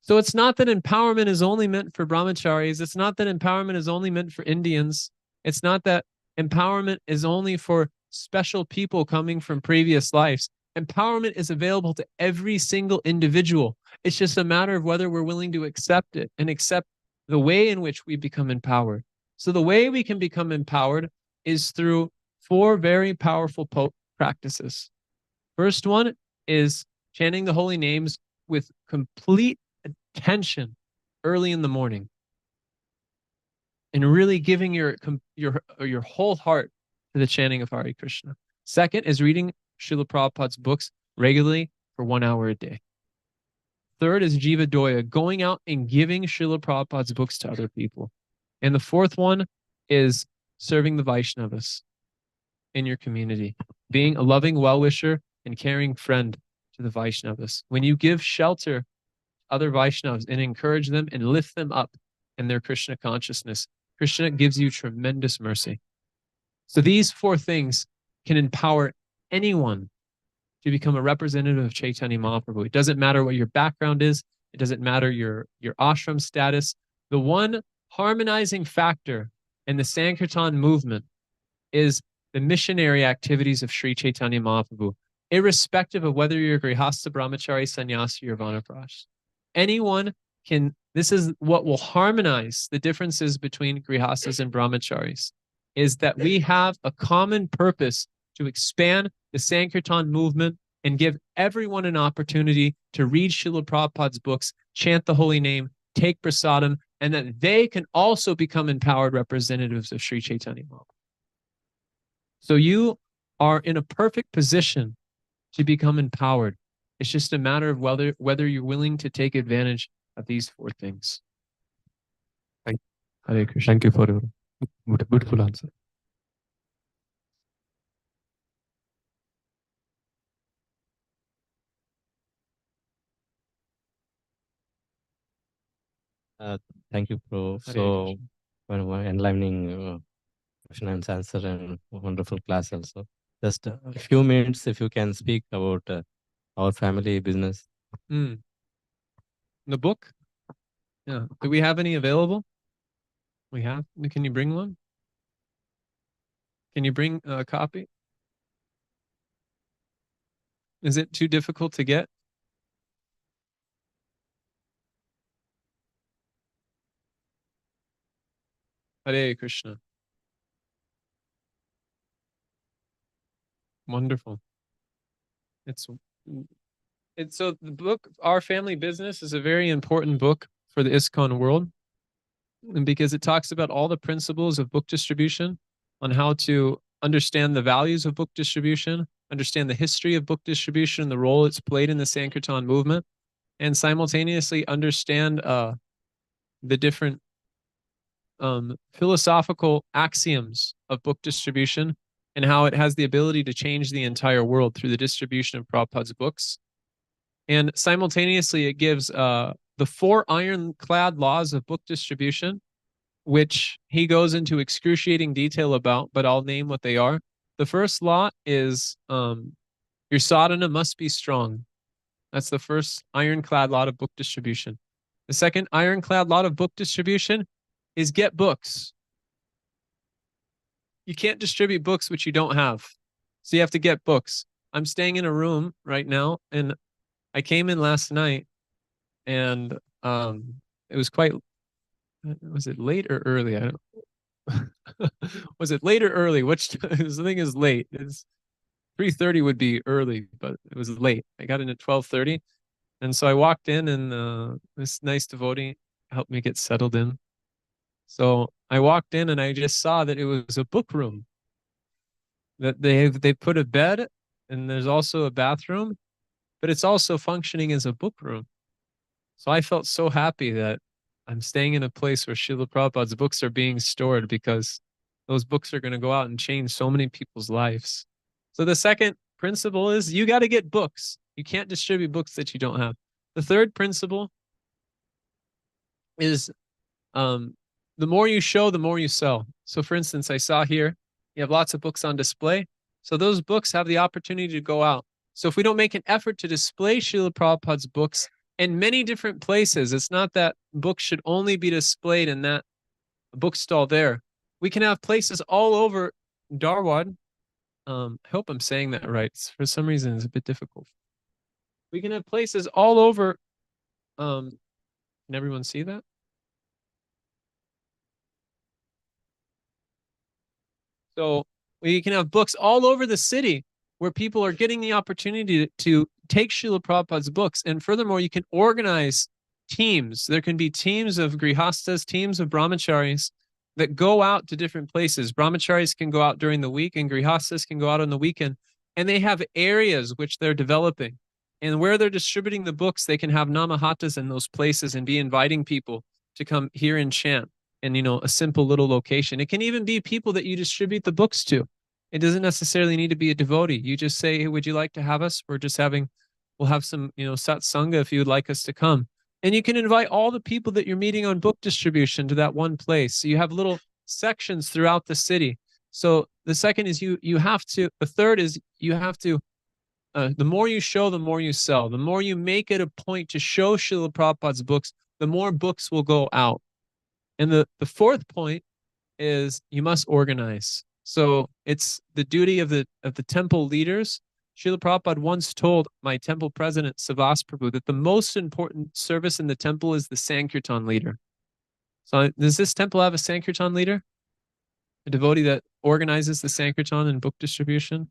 So it's not that empowerment is only meant for brahmacharis. It's not that empowerment is only meant for Indians. It's not that empowerment is only for special people coming from previous lives. Empowerment is available to every single individual. It's just a matter of whether we're willing to accept it and accept the way in which we become empowered. So the way we can become empowered is through 4 very powerful practices. First one is chanting the holy names with complete attention early in the morning, and really giving your whole heart to the chanting of Hare Krishna. Second is reading Srila Prabhupada's books regularly for 1 hour a day. Third is Jiva Doya, going out and giving Srila Prabhupada's books to other people. And the fourth one is serving the Vaishnavas in your community, being a loving well-wisher and caring friend to the Vaishnavas. When you give shelter to other Vaishnavas and encourage them and lift them up in their Krishna consciousness, Krishna gives you tremendous mercy. So these 4 things can empower anyone to become a representative of Chaitanya Mahaprabhu. It doesn't matter what your background is. It doesn't matter your ashram status. The one harmonizing factor in the Sankirtan movement is the missionary activities of Sri Chaitanya Mahaprabhu, irrespective of whether you're Grihastha, Brahmachari, Sannyasi, or Vanaprastha. Anyone can, this is what will harmonize the differences between Grihasthas and Brahmacharis, is that we have a common purpose to expand the Sankirtan movement and give everyone an opportunity to read Srila Prabhupada's books, chant the holy name, take prasadam, and that they can also become empowered representatives of Sri Chaitanya Mahaprabhu. So you are in a perfect position to become empowered. It's just a matter of whether you're willing to take advantage of these 4 things. Hare Krishna. Thank you for your beautiful answer. Thank you, Pro. Hare So, Krishna. enlightening question and answer and wonderful class also. Just a few minutes, if you can speak about our family business. The book? Yeah. Do we have any available? We have. Can you bring one? Can you bring a copy? Is it too difficult to get? Hare Krishna. Wonderful. It's so the book, Our Family Business, is a very important book for the ISKCON world, and because it talks about all the principles of book distribution, on how to understand the values of book distribution, understand the history of book distribution, the role it's played in the Sankirtan movement, and simultaneously understand the different philosophical axioms of book distribution and how it has the ability to change the entire world through the distribution of Prabhupada's books. And simultaneously, it gives the 4 ironclad laws of book distribution, which he goes into excruciating detail about, but I'll name what they are. The first law is your sadhana must be strong. That's the first ironclad law of book distribution. The second ironclad law of book distribution is get books. You can't distribute books which you don't have. So you have to get books. I'm staying in a room right now, and I came in last night, and it was quite, was it late or early? I don't was it late or early? Which the thing is late. It's 3:30 would be early, but it was late. I got in at 12:30. And so I walked in, and this nice devotee helped me get settled in. So I walked in and I just saw that it was a book room. That they put a bed, and there's also a bathroom, but it's also functioning as a book room. So I felt so happy that I'm staying in a place where Srila Prabhupada's books are being stored, because those books are going to go out and change so many people's lives. So the second principle is you got to get books. You can't distribute books that you don't have. The third principle is the more you show, the more you sell. So for instance, I saw here, you have lots of books on display. So those books have the opportunity to go out. So if we don't make an effort to display Srila Prabhupada's books in many different places, it's not that books should only be displayed in that bookstall there. We can have places all over Dharwad. I hope I'm saying that right. For some reason, it's a bit difficult. We can have places all over. Can everyone see that? So we can have books all over the city where people are getting the opportunity to take Srila Prabhupada's books. And furthermore, you can organize teams. There can be teams of grihastas, teams of brahmacharis that go out to different places. Brahmacharis can go out during the week and grihastas can go out on the weekend. And they have areas which they're developing. And where they're distributing the books, they can have namahatas in those places and be inviting people to come hear and chant. And, a simple little location. It can even be people that you distribute the books to. It doesn't necessarily need to be a devotee. You just say, hey, would you like to have us? We'll have some, satsanga if you would like us to come. And you can invite all the people that you're meeting on book distribution to that one place. So you have little sections throughout the city. So the second is the third is you have to, the more you show, the more you sell. The more you make it a point to show Srila Prabhupada's books, the more books will go out. And the fourth point is you must organize. So it's the duty of the temple leaders. Srila Prabhupada once told my temple president, Savas Prabhu, that the most important service in the temple is the Sankirtan leader. So does this temple have a Sankirtan leader? A devotee that organizes the Sankirtan and book distribution?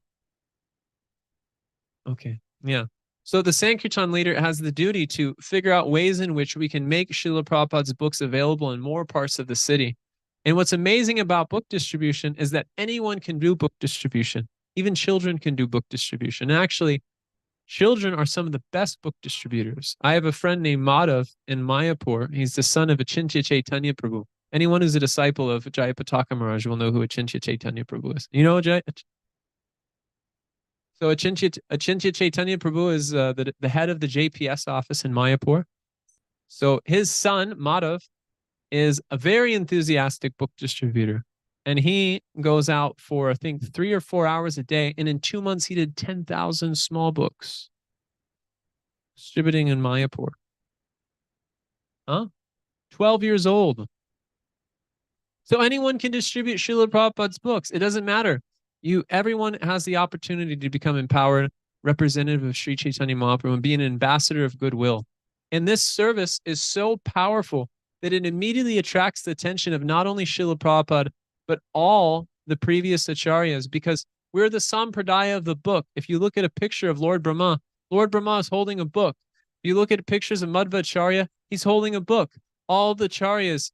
Okay, yeah. So the Sankirtan leader has the duty to figure out ways in which we can make Srila Prabhupada's books available in more parts of the city. And what's amazing about book distribution is that anyone can do book distribution. Even children can do book distribution. And actually, children are some of the best book distributors. I have a friend named Madhav in Mayapur. He's the son of Achintya Chaitanya Prabhu. Anyone who's a disciple of Jayapataka Maharaj will know who Achintya Chaitanya Prabhu is. You know Jay? So Achintya Chaitanya Prabhu is the head of the JPS office in Mayapur. So his son, Madhav, is a very enthusiastic book distributor. And he goes out for, I think, 3 or 4 hours a day. And in 2 months, he did 10,000 small books distributing in Mayapur. 12 years old. So anyone can distribute Srila Prabhupada's books. It doesn't matter. Everyone has the opportunity to become empowered representative of Sri Chaitanya Mahaprabhu and be an ambassador of goodwill. And this service is so powerful that it immediately attracts the attention of not only Srila Prabhupada, but all the previous acharyas, because we're the sampradaya of the book. If you look at a picture of Lord Brahma is holding a book. If you look at pictures of Madhvacharya, he's holding a book. All the acharyas,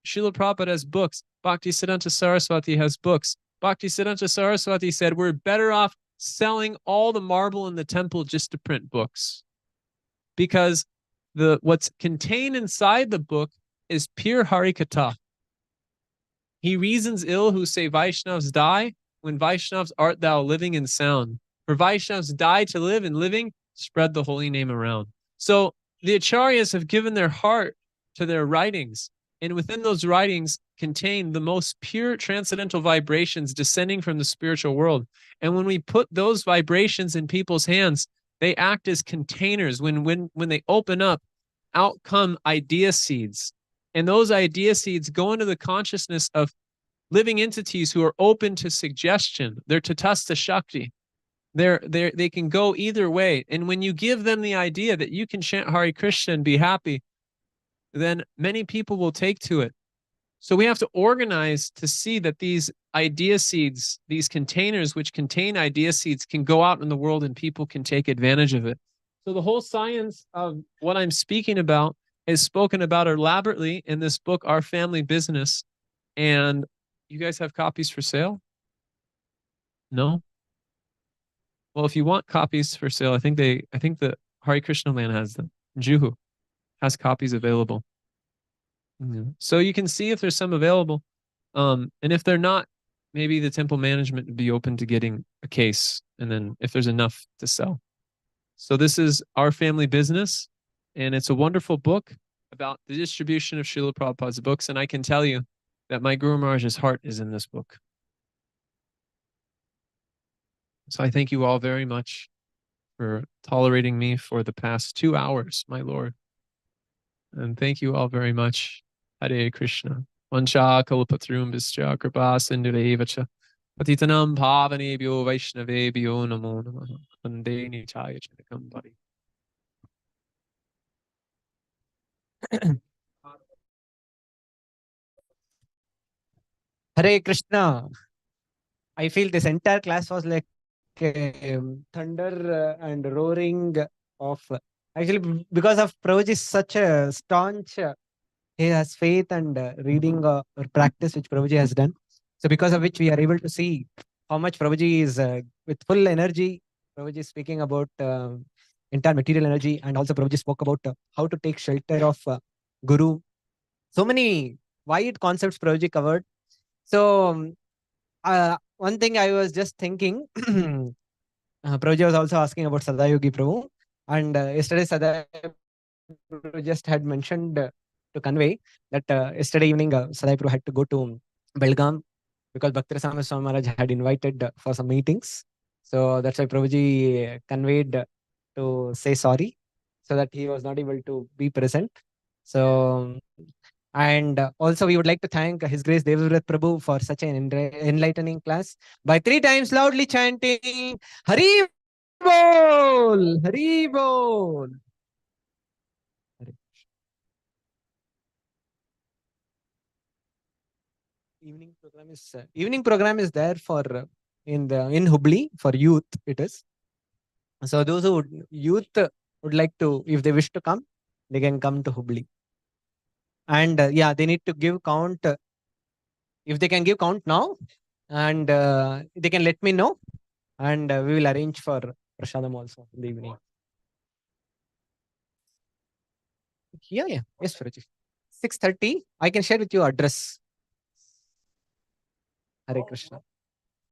Srila Prabhupada has books. Bhaktisiddhanta Saraswati has books. Bhaktisiddhanta Saraswati said, we're better off selling all the marble in the temple just to print books. Because what's contained inside the book is pure Harikatha. He reasons ill who say Vaishnavas die, when Vaishnavas art thou living and sound. For Vaishnavas die to live, and living spread the holy name around. So the acharyas have given their heart to their writings, and within those writings contain the most pure transcendental vibrations descending from the spiritual world. And when we put those vibrations in people's hands, they act as containers. When they open up, out come idea seeds. And those idea seeds go into the consciousness of living entities who are open to suggestion. They're tatastha shakti. They can go either way. And when you give them the idea that you can chant Hare Krishna and be happy, then many people will take to it. So we have to organize to see that these idea seeds, these containers which contain idea seeds, can go out in the world and people can take advantage of it. So the whole science of what I'm speaking about is spoken about elaborately in this book, Our Family Business. And you guys have copies for sale? No? Well, if you want copies for sale, I think the Hare Krishna land has them. Juhu. has copies available. Yeah. So you can see if there's some available. And if they're not, maybe the temple management would be open to getting a case, and then if there's enough to sell. So this is Our Family Business, and it's a wonderful book about the distribution of Srila Prabhupada's books. And I can tell you that my Guru Maharaj's heart is in this book. So I thank you all very much for tolerating me for the past 2 hours, my Lord. And thank you all very much. Hare Krishna. Vancha kalpatrumbhischa kripa sindhurevacha patitanam bhavanebhyo vaishnavebhyo namo namaha. Vande nichaya charakam bhari. Hare Krishna. I feel this entire class was like thunder and roaring of actually because of Prabhuji is such a staunch he has faith and reading or practice which Prabhuji has done. So because of which we are able to see how much Prabhuji is with full energy. Prabhuji is speaking about entire material energy, and also Prabhuji spoke about how to take shelter of Guru. So many wide concepts Prabhuji covered. So one thing I was just thinking, Prabhuji was also asking about Sadayogi Prabhu, and yesterday Sadayogi Prabhu just had mentioned to convey that yesterday evening Sadayogi Prabhu had to go to Belgaum because Bhakti Swami Maharaj had invited for some meetings. So that's why Prabhuji conveyed to say sorry, so that he was not able to be present. So, and also we would like to thank His Grace Devavrat Prabhu for such an enlightening class by 3 times loudly chanting Hari Bol, Hari Bol. Evening program is there for in Hubli for youth. It is. So those who youth would like to, if they wish to come, they can come to Hubli. And yeah, they need to give count. If they can give count now, and they can let me know, and we will arrange for prasadam also in the evening. Yeah, yes, Suruchi. 6:30. I can share with you address. Hare Krishna.